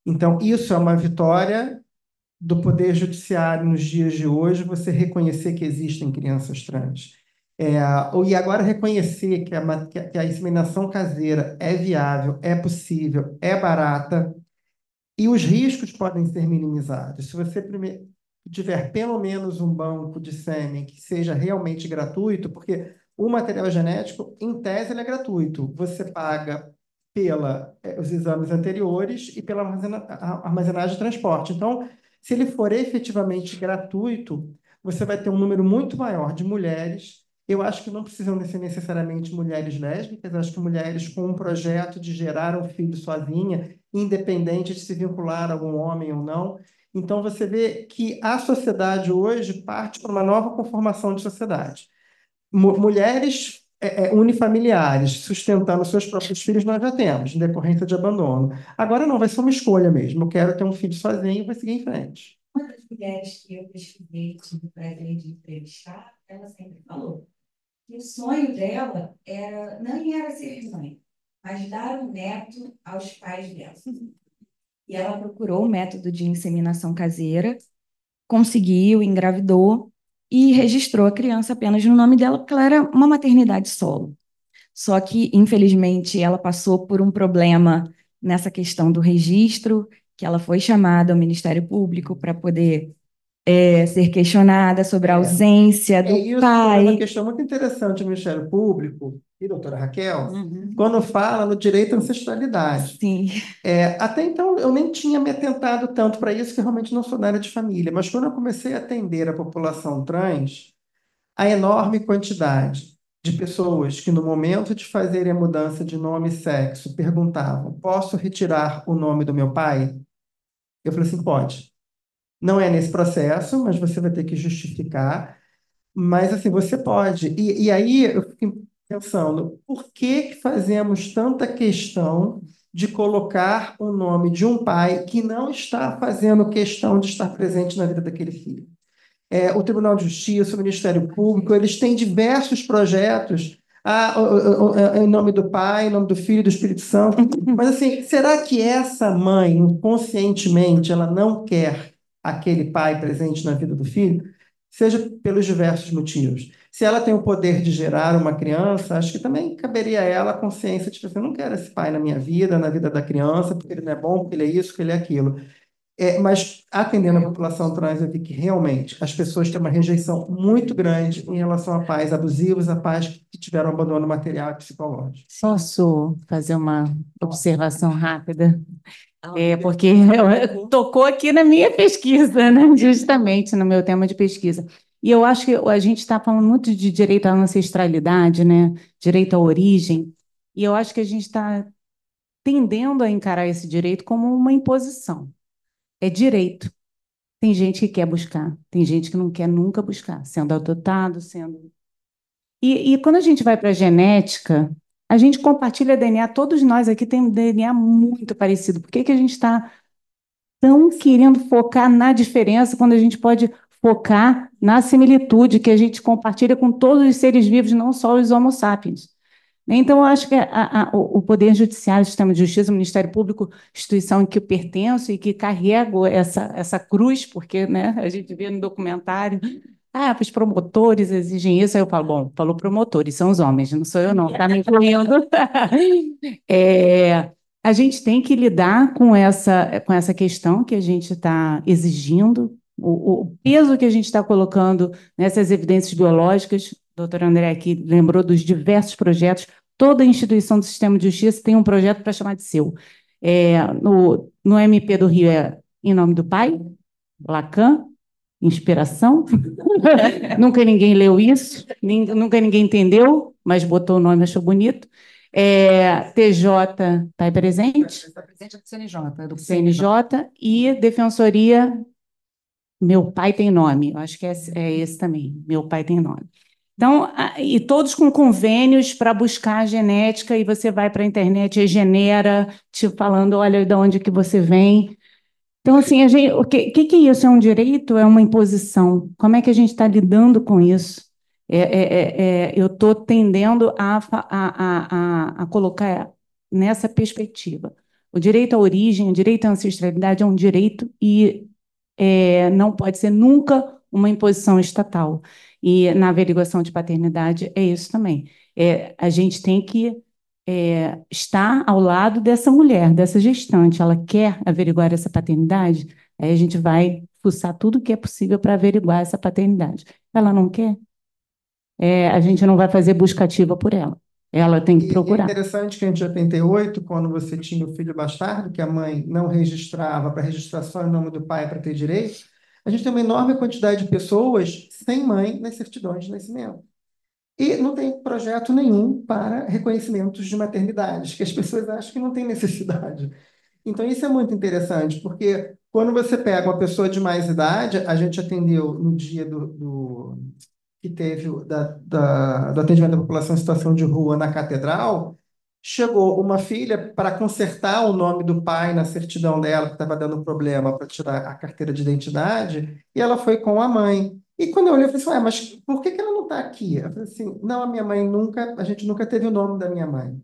Então, isso é uma vitória do Poder Judiciário nos dias de hoje, você reconhecer que existem crianças trans. E agora reconhecer que a inseminação caseira é viável, é possível, é barata, e os riscos podem ser minimizados. Se você tiver pelo menos um banco de sêmen que seja realmente gratuito, porque o material genético, em tese, ele é gratuito. Você paga os exames anteriores e pela armazenagem e transporte. Então, se ele for efetivamente gratuito, você vai ter um número muito maior de mulheres. Eu acho que não precisam ser necessariamente mulheres lésbicas, acho que mulheres com um projeto de gerar um filho sozinha, independente de se vincular a algum homem ou não. Então, você vê que a sociedade hoje parte para uma nova conformação de sociedade. Mulheres unifamiliares, sustentando seus próprios filhos, nós já temos, em decorrência de abandono. Agora não, vai ser uma escolha mesmo. Eu quero ter um filho sozinho e vou seguir em frente. Uma das mulheres que eu pesquisei, tive o prazer de entrevistar, ela sempre falou que o sonho dela não era ser mãe, mas dar um neto aos pais dela. E ela procurou o método de inseminação caseira, conseguiu, engravidou e registrou a criança apenas no nome dela, porque ela era uma maternidade solo. Só que, infelizmente, ela passou por um problema nessa questão do registro, que ela foi chamada ao Ministério Público para poder ser questionada sobre a ausência do Isso pai. é uma questão muito interessante do Ministério Público e doutora Raquel, quando fala no direito à ancestralidade. Sim. Até então, eu nem tinha me atentado tanto para isso, que eu realmente não sou da área de família, mas quando eu comecei a atender a população trans, a enorme quantidade de pessoas que, no momento de fazerem a mudança de nome e sexo, perguntavam: posso retirar o nome do meu pai? Eu falei assim: pode. Não é nesse processo, mas você vai ter que justificar. Mas, assim, você pode. E aí eu fico pensando, por que fazemos tanta questão de colocar o nome de um pai que não está fazendo questão de estar presente na vida daquele filho? O Tribunal de Justiça, o Ministério Público, eles têm diversos projetos em nome do Pai, em nome do Filho e do Espírito Santo. Mas, assim, será que essa mãe, inconscientemente, ela não quer aquele pai presente na vida do filho? Seja pelos diversos motivos. Se ela tem o poder de gerar uma criança, acho que também caberia a ela a consciência de que eu não quero esse pai na minha vida, na vida da criança, porque ele não é bom, porque ele é isso, porque ele é aquilo. Mas, atendendo a população trans, eu vi que realmente as pessoas têm uma rejeição muito grande em relação a pais abusivos, a pais que tiveram abandono material e psicológico. Posso fazer uma observação rápida? Porque tocou aqui na minha pesquisa, né? Justamente no meu tema de pesquisa. E eu acho que a gente está falando muito de direito à ancestralidade, né? Direito à origem, e eu acho que a gente está tendendo a encarar esse direito como uma imposição. É direito. Tem gente que quer buscar, tem gente que não quer nunca buscar, sendo adotado, sendo... E quando a gente vai para a genética, a gente compartilha DNA, todos nós aqui temos DNA muito parecido. Por que a gente está tão querendo focar na diferença quando a gente pode focar na similitude que a gente compartilha com todos os seres vivos, não só os Homo sapiens? Então, eu acho que o Poder Judiciário, o Sistema de Justiça, o Ministério Público, instituição em que eu pertenço e que carrego essa cruz, porque, né, a gente vê no documentário, os promotores exigem isso, aí eu falo, bom, falou promotores, são os homens, não sou eu não, está me incluindo. a gente tem que lidar com essa questão que a gente está exigindo, o peso que a gente está colocando nessas evidências biológicas. A doutora André aqui lembrou dos diversos projetos. Toda instituição do sistema de justiça tem um projeto para chamar de seu. No MP do Rio é Em Nome do Pai, Lacan, inspiração. Nunca ninguém leu isso, nunca ninguém entendeu, mas botou o nome, achou bonito. TJ está presente? Está presente do CNJ, do CNJ e Defensoria Meu Pai Tem Nome. Eu acho que é esse também, Meu Pai Tem Nome. Então, e todos com convênios para buscar a genética, e você vai para a internet e genera, te falando, olha de onde que você vem. Então, assim, o que é isso? É um direito? É uma imposição? Como é que a gente está lidando com isso? Eu estou tendendo a colocar nessa perspectiva. O direito à origem, o direito à ancestralidade é um direito e não pode ser nunca uma imposição estatal. E na averiguação de paternidade é isso também. A gente tem que estar ao lado dessa mulher, dessa gestante. Ela quer averiguar essa paternidade, aí a gente vai fuçar tudo que é possível para averiguar essa paternidade. Ela não quer? A gente não vai fazer busca ativa por ela. Ela tem que É procurar. interessante que em 88, quando você tinha o filho bastardo, que a mãe não registrava para registrar só em nome do pai para ter direito, a gente tem uma enorme quantidade de pessoas sem mãe nas certidões de nascimento. E não tem projeto nenhum para reconhecimentos de maternidades, que as pessoas acham que não tem necessidade. Então, isso é muito interessante, porque quando você pega uma pessoa de mais idade, a gente atendeu no dia que teve do atendimento da população em situação de rua na Catedral, chegou uma filha para consertar o nome do pai na certidão dela, que estava dando problema para tirar a carteira de identidade, e ela foi com a mãe. E quando eu olhei, eu falei assim, ué, mas por que ela não está aqui? Eu falei assim, não, a gente nunca teve o nome da minha mãe.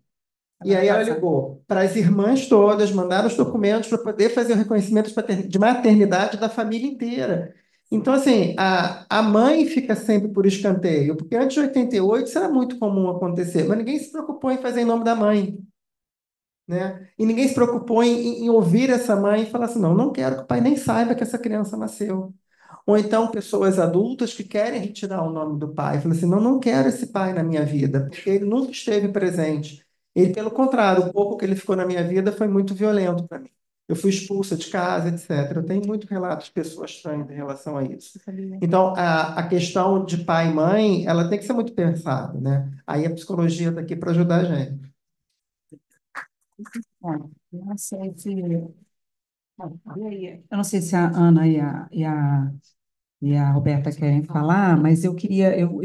E aí ela ligou para as irmãs todas, mandaram os documentos para poder fazer o reconhecimento de maternidade da família inteira. Então, assim, a mãe fica sempre por escanteio, porque antes de 88 isso era muito comum acontecer, mas ninguém se preocupou em fazer em nome da mãe, né? E ninguém se preocupou em ouvir essa mãe e falar assim, não, não quero que o pai nem saiba que essa criança nasceu. Ou então pessoas adultas que querem retirar o nome do pai. Falam assim, não, não quero esse pai na minha vida, porque ele nunca esteve presente. Ele, pelo contrário, o pouco que ele ficou na minha vida foi muito violento para mim. Eu fui expulsa de casa, etc. Eu tenho muito relatos de pessoas trans em relação a isso. Então, a questão de pai e mãe, ela tem que ser muito pensada, né? Aí a psicologia está aqui para ajudar a gente. Eu não sei se a Ana e a Roberta querem falar, mas eu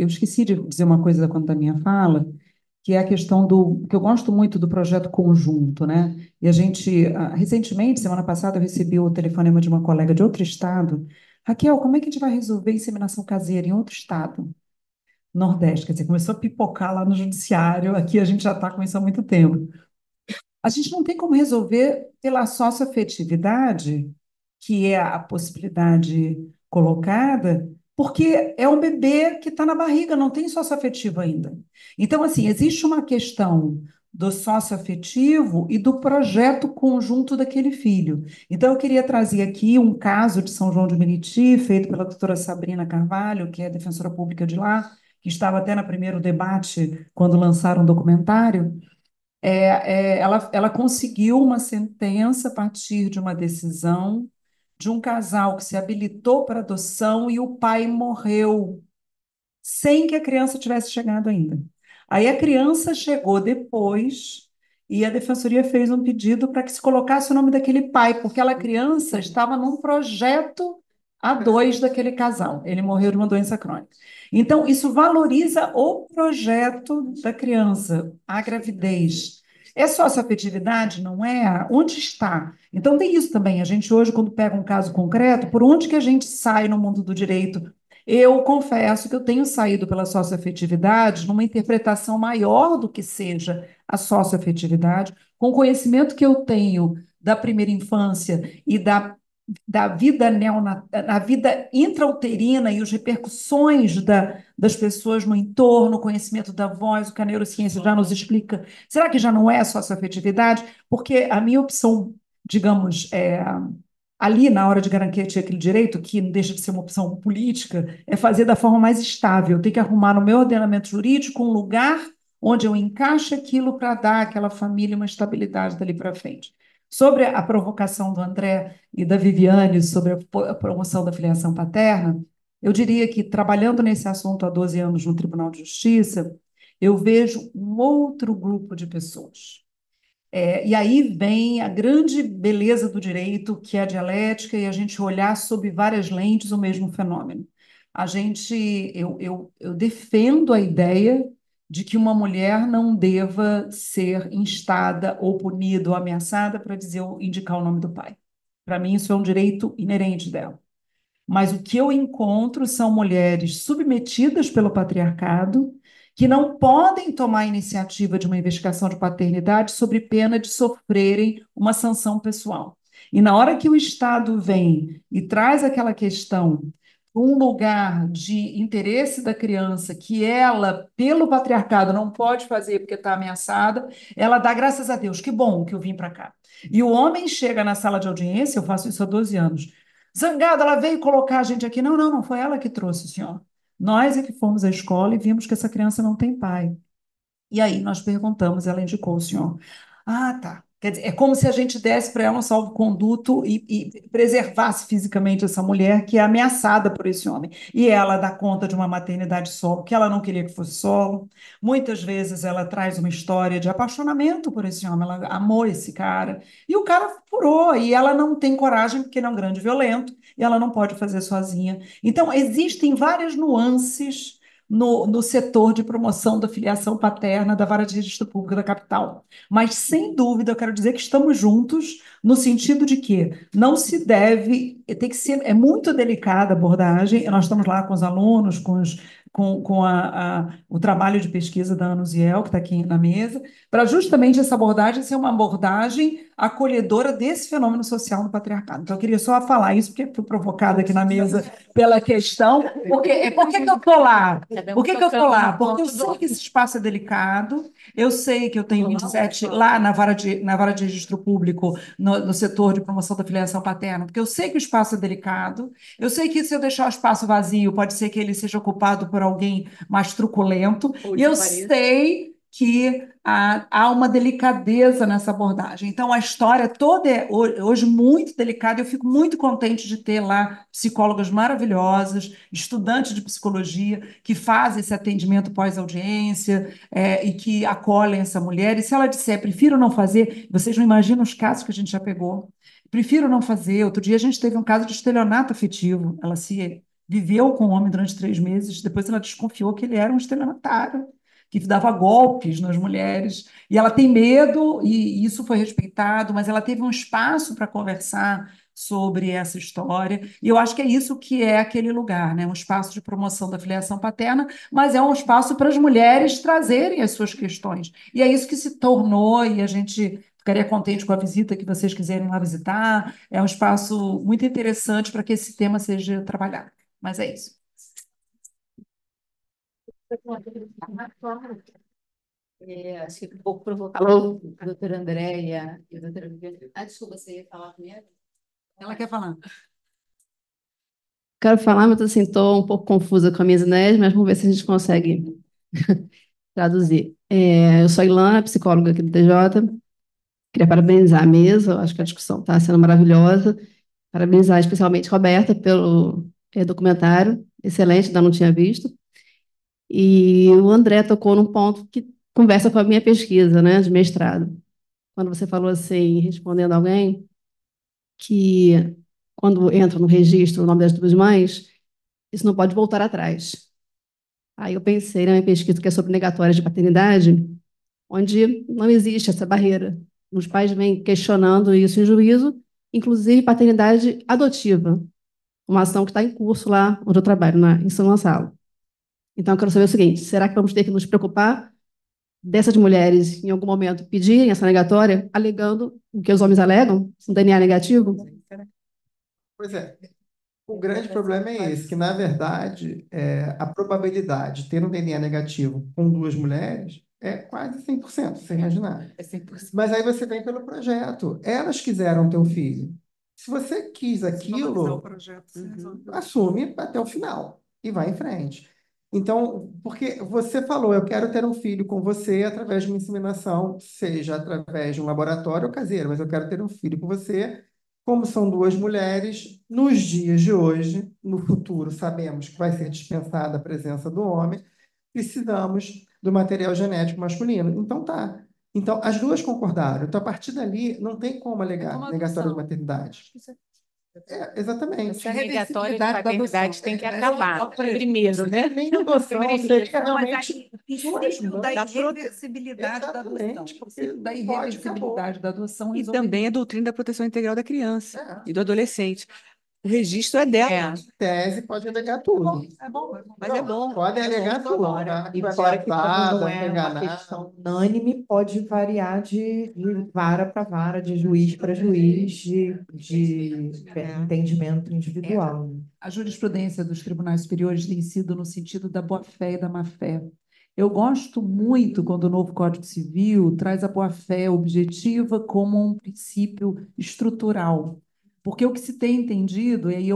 esqueci de dizer uma coisa quando da minha fala, que é a questão que eu gosto muito do projeto conjunto, né? E a gente, recentemente, semana passada, eu recebi o telefonema de uma colega de outro estado. Raquel, como é que a gente vai resolver inseminação caseira em outro estado? Nordeste, quer dizer, começou a pipocar lá no judiciário, aqui a gente já está com isso há muito tempo. A gente não tem como resolver pela socioafetividade, que é a possibilidade colocada, porque é um bebê que está na barriga, não tem socioafetivo ainda. Então, assim, existe uma questão do socioafetivo e do projeto conjunto daquele filho. Então, eu queria trazer aqui um caso de São João de Meriti, feito pela doutora Sabrina Carvalho, que é defensora pública de lá, que estava até no primeiro debate, quando lançaram o documentário. Ela conseguiu uma sentença a partir de uma decisão de um casal que se habilitou para adoção e o pai morreu sem que a criança tivesse chegado ainda. Aí a criança chegou depois e a defensoria fez um pedido para que se colocasse o nome daquele pai, porque aquela criança estava num projeto a dois daquele casal. Ele morreu de uma doença crônica. Então, isso valoriza o projeto da criança, a gravidez. É socioafetividade, não é? Onde está? Então, tem isso também. A gente hoje, quando pega um caso concreto, por onde que a gente sai no mundo do direito? Eu confesso que eu tenho saído pela socioafetividade numa interpretação maior do que seja a socioafetividade, com o conhecimento que eu tenho da primeira infância e da vida da vida intrauterina e as repercussões das pessoas no entorno, o conhecimento da voz, o que a neurociência já nos explica. Será que já não é socioafetividade? Porque a minha opção, digamos, ali na hora de garantir aquele direito, que não deixa de ser uma opção política, é fazer da forma mais estável. Tem que arrumar no meu ordenamento jurídico um lugar onde eu encaixe aquilo para dar àquela família uma estabilidade dali para frente. Sobre a provocação do André e da Viviane sobre a promoção da filiação paterna, eu diria que, trabalhando nesse assunto há 12 anos no Tribunal de Justiça, eu vejo um outro grupo de pessoas. E aí vem a grande beleza do direito, que é a dialética, e a gente olhar sob várias lentes o mesmo fenômeno. Eu defendo a ideia de que uma mulher não deva ser instada ou punida ou ameaçada para dizer ou indicar o nome do pai. Para mim, isso é um direito inerente dela. Mas o que eu encontro são mulheres submetidas pelo patriarcado que não podem tomar a iniciativa de uma investigação de paternidade sob pena de sofrerem uma sanção pessoal. E na hora que o Estado vem e traz aquela questão para um lugar de interesse da criança que ela, pelo patriarcado, não pode fazer porque está ameaçada, ela dá graças a Deus, que bom que eu vim para cá. E o homem chega na sala de audiência, eu faço isso há 12 anos, zangada, ela veio colocar a gente aqui. Não, não, não foi ela que trouxe, senhor. Nós é que fomos à escola e vimos que essa criança não tem pai. E aí nós perguntamos, ela indicou o senhor. Ah, tá. Quer dizer, é como se a gente desse para ela um salvo-conduto e preservasse fisicamente essa mulher que é ameaçada por esse homem. E ela dá conta de uma maternidade solo, que ela não queria que fosse solo. Muitas vezes ela traz uma história de apaixonamento por esse homem, ela amou esse cara. E o cara furou, e ela não tem coragem, porque ele é um grande violento, e ela não pode fazer sozinha. Então, existem várias nuances no setor de promoção da filiação paterna da Vara de Registro Público da capital. Mas, sem dúvida, eu quero dizer que estamos juntos no sentido de que não se deve, tem que ser, é muito delicada a abordagem, nós estamos lá com os alunos, com o trabalho de pesquisa da Ana Uziel, que está aqui na mesa, para justamente essa abordagem ser uma abordagem acolhedora desse fenômeno social no patriarcado. Então, eu queria só falar isso, porque fui provocada aqui na mesa pela questão. Por que que eu estou lá? Por que que eu estou lá? Porque eu sei que esse espaço é delicado, eu sei que eu tenho 27 lá na vara de registro público, no setor de promoção da filiação paterna, porque eu sei que o espaço é delicado, eu sei que se eu deixar o espaço vazio, pode ser que ele seja ocupado por alguém mais truculento, e eu sei que há uma delicadeza nessa abordagem. Então, a história toda é hoje muito delicada. Eu fico muito contente de ter lá psicólogas maravilhosas, estudantes de psicologia, que fazem esse atendimento pós-audiência e que acolhem essa mulher. E se ela disser, prefiro não fazer, vocês não imaginam os casos que a gente já pegou. Prefiro não fazer. Outro dia a gente teve um caso de estelionato afetivo. Ela se viveu com o homem durante 3 meses, depois ela desconfiou que ele era um estelionatário que dava golpes nas mulheres, e ela tem medo, e isso foi respeitado, mas ela teve um espaço para conversar sobre essa história, e eu acho que é isso que é aquele lugar, né? Um espaço de promoção da filiação paterna, mas é um espaço para as mulheres trazerem as suas questões, e é isso que se tornou, e a gente ficaria contente com a visita que vocês quiserem lá visitar, é um espaço muito interessante para que esse tema seja trabalhado, mas é isso. Acho que um pouco provocou a doutora Andréia e a doutora Viviane. Desculpa, você ia falar primeiro? Ela quer falar. Quero falar, mas assim, estou um pouco confusa com as minhas ideias, mas vamos ver se a gente consegue traduzir. Eu sou a Ilana, psicóloga aqui do TJ. Queria parabenizar a mesa, eu acho que a discussão está sendo maravilhosa. Parabenizar especialmente a Roberta pelo documentário, excelente, ainda não tinha visto. E o André tocou num ponto que conversa com a minha pesquisa, né, de mestrado. Quando você falou assim, respondendo alguém, que quando entra no registro o nome das 2 mães, isso não pode voltar atrás. Aí eu pensei na minha pesquisa, que é sobre negatórias de paternidade, onde não existe essa barreira. Os pais vêm questionando isso em juízo, inclusive paternidade adotiva, uma ação que está em curso lá onde eu trabalho, em São Gonçalo. Então, eu quero saber o seguinte, será que vamos ter que nos preocupar dessas mulheres, em algum momento, pedirem essa negatória, alegando o que os homens alegam, se um DNA negativo? Pois é. O grande problema é esse, que na verdade a probabilidade de ter um DNA negativo com duas mulheres é quase 100%, sem imaginar. É 100%. Mas aí você vem pelo projeto. Elas quiseram ter um filho. Se você quis aquilo, assume até o final e vai em frente. Então, porque você falou, eu quero ter um filho com você através de uma inseminação, seja através de um laboratório ou caseiro, mas eu quero ter um filho com você. Como são duas mulheres, nos dias de hoje, no futuro, sabemos que vai ser dispensada a presença do homem, precisamos do material genético masculino. Então, tá. Então, as duas concordaram. Então, a partir dali, não tem como alegar negatória de maternidade. Exatamente. Essa negatória de paternidade tem que acabar primeiro, né? Nem adoção seria Não, mas realmente... aí, princípio da irreversibilidade da adoção. Exatamente, O porque princípio da pode, irreversibilidade da adoção E resolveria. também a doutrina da proteção integral da criança e do adolescente. O registro é dela. tese pode alegar tudo. Mas é bom. Pode alegar tudo. Tá? E Vai fora que quando passada, não é uma enganada. questão unânime, pode variar de vara para vara, de juiz para juiz, de entendimento individual. Né? A jurisprudência dos tribunais superiores tem sido no sentido da boa-fé e da má-fé. Eu gosto muito quando o novo Código Civil traz a boa-fé objetiva como um princípio estrutural. Porque o que se tem entendido, e aí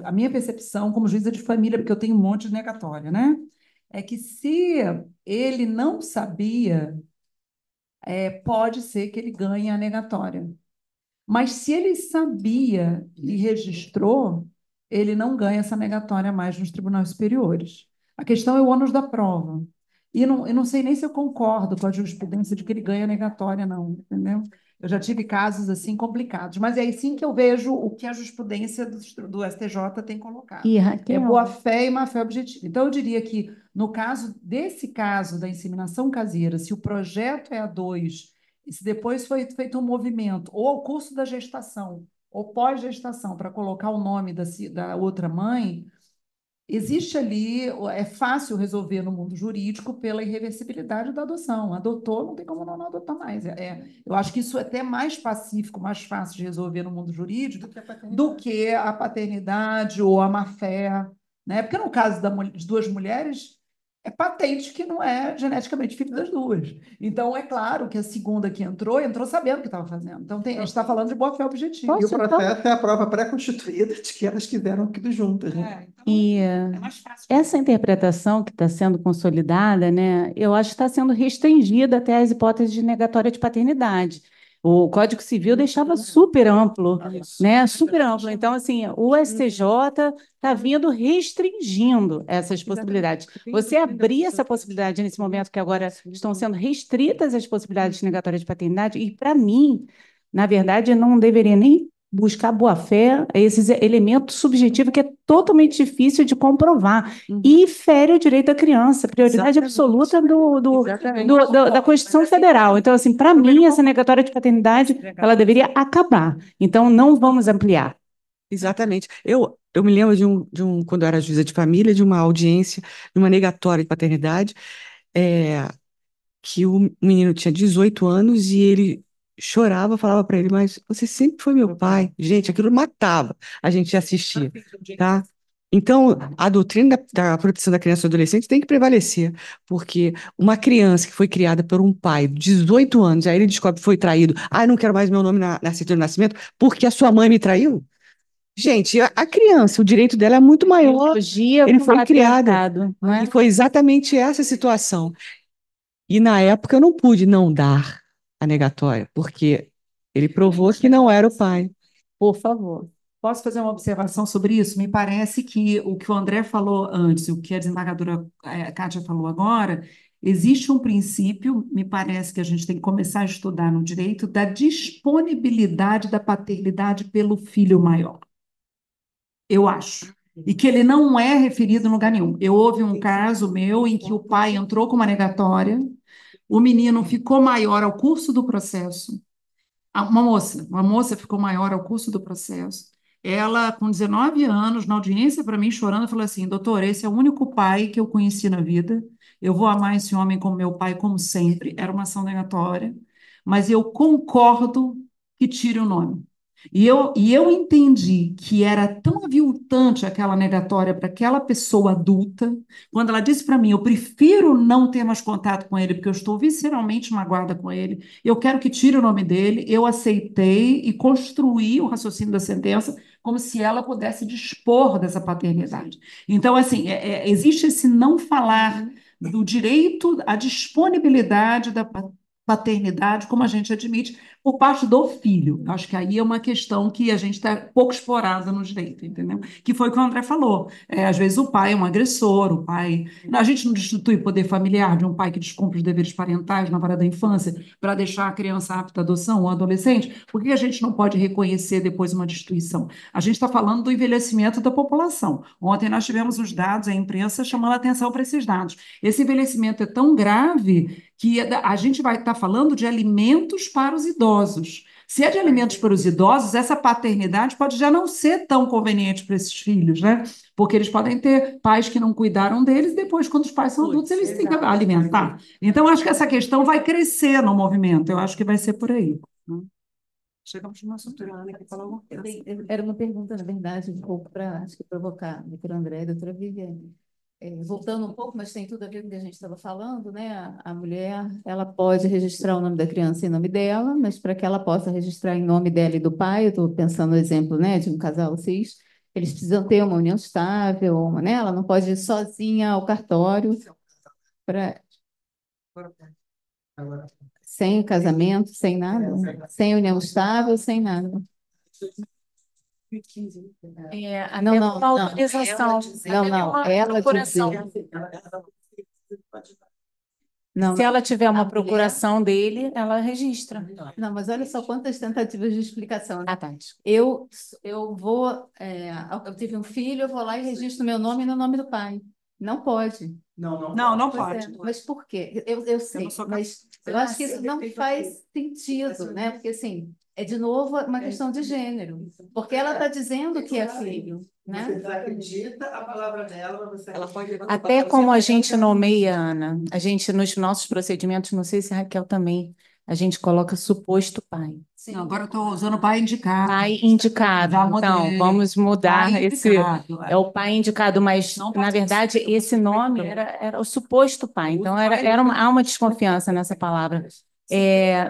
a minha percepção como juíza de família, porque eu tenho um monte de negatória, né? É que se ele não sabia, pode ser que ele ganhe a negatória. Mas se ele sabia e registrou, ele não ganha essa negatória mais nos tribunais superiores. A questão é o ônus da prova. E eu não sei nem se eu concordo com a jurisprudência de que ele ganha negatória, não, entendeu? Eu já tive casos assim complicados, mas é assim que eu vejo o que a jurisprudência do STJ tem colocado. E É Raquel, boa-fé e má-fé objetiva. Então, eu diria que, no caso desse caso da inseminação caseira, se o projeto é A2, e se depois foi feito um movimento, ou ao curso da gestação, ou pós-gestação, para colocar o nome da outra mãe, existe ali, é fácil resolver no mundo jurídico pela irreversibilidade da adoção. Adotou, não tem como não adotar mais. Eu acho que isso é até mais pacífico, mais fácil de resolver no mundo jurídico do que a paternidade ou a má-fé, né? Porque no caso de duas mulheres, é patente que não é geneticamente filho das duas. Então, é claro que a segunda que entrou sabendo o que estava fazendo. Então, a gente está falando de boa-fé objetiva. E o processo é a prova pré-constituída de que elas quiseram aquilo juntas, né? E É mais fácil. essa interpretação que está sendo consolidada, né, eu acho que está sendo restringida até às hipóteses de negatória de paternidade. O Código Civil deixava super amplo, né? Super amplo. Então, assim, o STJ está vindo restringindo essas possibilidades. Você abrir essa possibilidade nesse momento que agora estão sendo restritas as possibilidades de negatória de paternidade, e para mim, na verdade, não deveria nem buscar boa-fé, esses elementos subjetivos que é totalmente difícil de comprovar e fere o direito da criança, prioridade absoluta da Constituição Federal. Então, assim, para mim, essa negatória de paternidade, ela deveria acabar. Então, não vamos ampliar. Exatamente. Eu me lembro quando eu era juíza de família, de uma audiência, de uma negatória de paternidade, que o menino tinha 18 anos e ele chorava, falava para ele, mas você sempre foi meu pai. Gente, aquilo matava a gente assistir, tá? Então, a doutrina da proteção da criança e do adolescente tem que prevalecer, porque uma criança que foi criada por um pai de 18 anos, aí ele descobre que foi traído, eu não quero mais meu nome na certidão de nascimento, porque a sua mãe me traiu. Gente, a criança, o direito dela é muito maior. Ele foi criado, não é? e foi exatamente essa situação. E na época eu não pude não dar a negatória, porque ele provou que não era o pai. Por favor. Posso fazer uma observação sobre isso? Me parece que o André falou antes, o que a desembargadora Kátia falou agora, existe um princípio, me parece que a gente tem que começar a estudar no direito, da disponibilidade da paternidade pelo filho maior. Eu acho. E que ele não é referido em lugar nenhum. Houve um caso meu em que o pai entrou com uma negatória, o menino ficou maior ao curso do processo. Uma moça ficou maior ao curso do processo. Ela, com 19 anos, na audiência para mim, chorando, falou assim: doutor, esse é o único pai que eu conheci na vida. Eu vou amar esse homem como meu pai, como sempre. Era uma ação negatória. Mas eu concordo que tire o nome. E eu entendi que era tão aviltante aquela negatória para aquela pessoa adulta, quando ela disse para mim: eu prefiro não ter mais contato com ele, porque eu estou visceralmente magoada com ele, eu quero que tire o nome dele. Eu aceitei e construí o raciocínio da sentença como se ela pudesse dispor dessa paternidade. Então, assim, existe esse não falar do direito à disponibilidade da paternidade, como a gente admite, por parte do filho. Acho que aí é uma questão que a gente está pouco explorada no direito, entendeu? Que foi o que o André falou. Às vezes o pai é um agressor, o pai. A gente não destitui poder familiar de um pai que descumpre os deveres parentais na vara da infância para deixar a criança apta à adoção ou adolescente. Por que a gente não pode reconhecer depois uma destituição? A gente está falando do envelhecimento da população. Ontem nós tivemos os dados, a imprensa chamando a atenção para esses dados. Esse envelhecimento é tão grave que a gente vai estar falando de alimentos para os idosos. Se é de alimentos para os idosos, essa paternidade pode já não ser tão conveniente para esses filhos, né? Porque eles podem ter pais que não cuidaram deles, e depois, quando os pais são adultos, eles têm que alimentar. Então, acho que essa questão vai crescer no movimento. Eu acho que vai ser por aí. Chegamos no nosso turno, que falar alguma coisa. Era uma pergunta, na verdade, um pouco para, acho que provocar a doutora André e a doutora Viviane. Voltando um pouco, mas tem tudo a ver com o que a gente estava falando, né? A mulher, ela pode registrar o nome da criança em nome dela, mas para que ela possa registrar em nome dela e do pai, eu estou pensando no exemplo, né, de um casal cis, eles precisam ter uma união estável, né? Ela não pode ir sozinha ao cartório para sem casamento, sem nada, sem união estável, sem nada. Não, autorização. Ela procuração. Não, se ela tiver uma procuração dele, ela registra. Não, mas olha só quantas tentativas de explicação. Ah, tá. Eu vou, eu tive um filho, eu vou lá e registro meu nome no nome do pai. Não pode. Não pode. Mas por quê? Eu sei, mas eu acho que isso não faz sentido, né? Porque, assim, é de novo uma questão de gênero. Porque ela está dizendo que é filho, né? Você acredita a palavra dela, mas ela pode... Até como a gente nomeia, Ana, a gente, nos nossos procedimentos, não sei se a Raquel também, a gente coloca suposto pai. Não, agora eu estou usando pai indicado. Pai indicado. Então, vamos mudar Pai esse. indicado, É o pai indicado, mas, na verdade, esse nome era o suposto pai. Então, há uma desconfiança nessa palavra.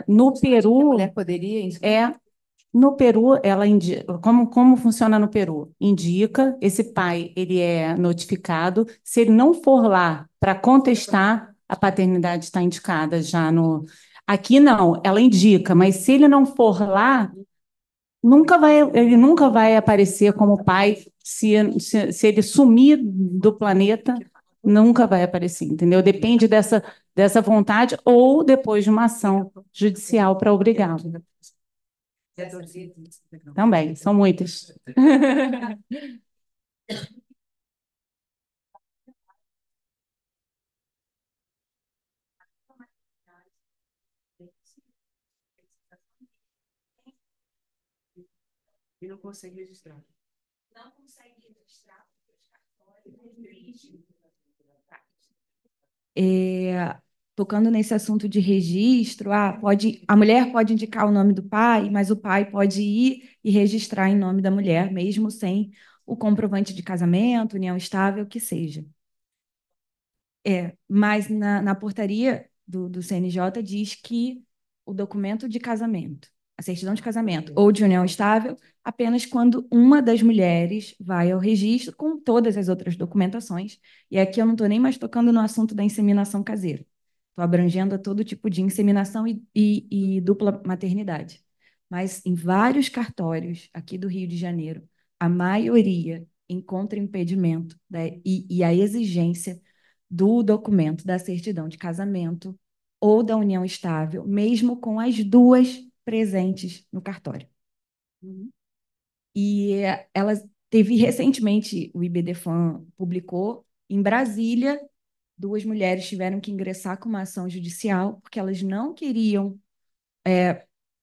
No Peru. A mulher poderia indicar? No Peru, ela indica. Como funciona no Peru? Indica, esse pai ele é notificado. Se ele não for lá para contestar, a paternidade está indicada já no. Aqui não, ela indica, mas se ele não for lá, ele nunca vai aparecer como pai. Se ele sumir do planeta, nunca vai aparecer, entendeu? Depende dessa vontade ou depois de uma ação judicial para obrigá-lo. Também, são muitas. E não consegue registrar. Não consegue registrar porque os cartórios Tocando nesse assunto de registro, a mulher pode indicar o nome do pai, mas o pai pode ir e registrar em nome da mulher, mesmo sem o comprovante de casamento, união estável, o que seja. Mas na portaria do CNJ diz que o documento de casamento, a certidão de casamento ou de união estável, apenas quando uma das mulheres vai ao registro com todas as outras documentações. E aqui eu não estou nem mais tocando no assunto da inseminação caseira. Estou abrangendo a todo tipo de inseminação e dupla maternidade. Mas em vários cartórios aqui do Rio de Janeiro, a maioria encontra impedimento e a exigência do documento da certidão de casamento ou da união estável, mesmo com as duas presentes no cartório. E ela teve recentemente, o IBDFAM publicou, em Brasília, 2 mulheres tiveram que ingressar com uma ação judicial porque elas não queriam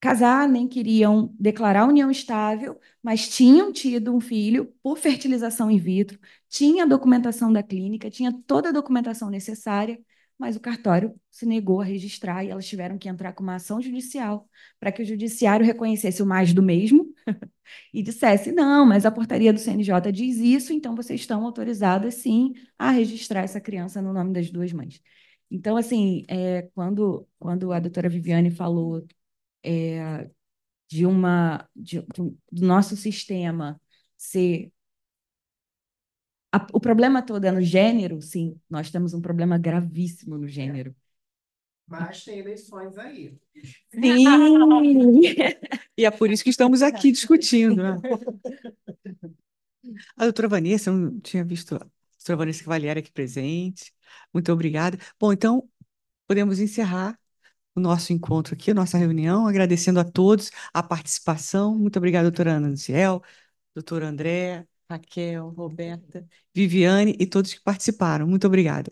casar, nem queriam declarar união estável, mas tinham tido um filho por fertilização in vitro, tinha a documentação da clínica, tinha toda a documentação necessária, mas o cartório se negou a registrar e elas tiveram que entrar com uma ação judicial para que o judiciário reconhecesse o mais do mesmo e dissesse, não, mas a portaria do CNJ diz isso, então vocês estão autorizadas, sim, a registrar essa criança no nome das duas mães. Então, assim, quando a doutora Viviane falou do nosso sistema ser... o problema todo é no gênero, sim, nós temos um problema gravíssimo no gênero. Mas tem eleições aí. Sim! E é por isso que estamos aqui discutindo, né? A doutora Vanessa, eu não tinha visto a doutora Vanessa Cavalieri aqui presente. Muito obrigada. Bom, então, podemos encerrar o nosso encontro aqui, a nossa reunião, agradecendo a todos a participação. Muito obrigada, doutora Ana Ciel, doutora André, Raquel, Roberta, Viviane e todos que participaram. Muito obrigada.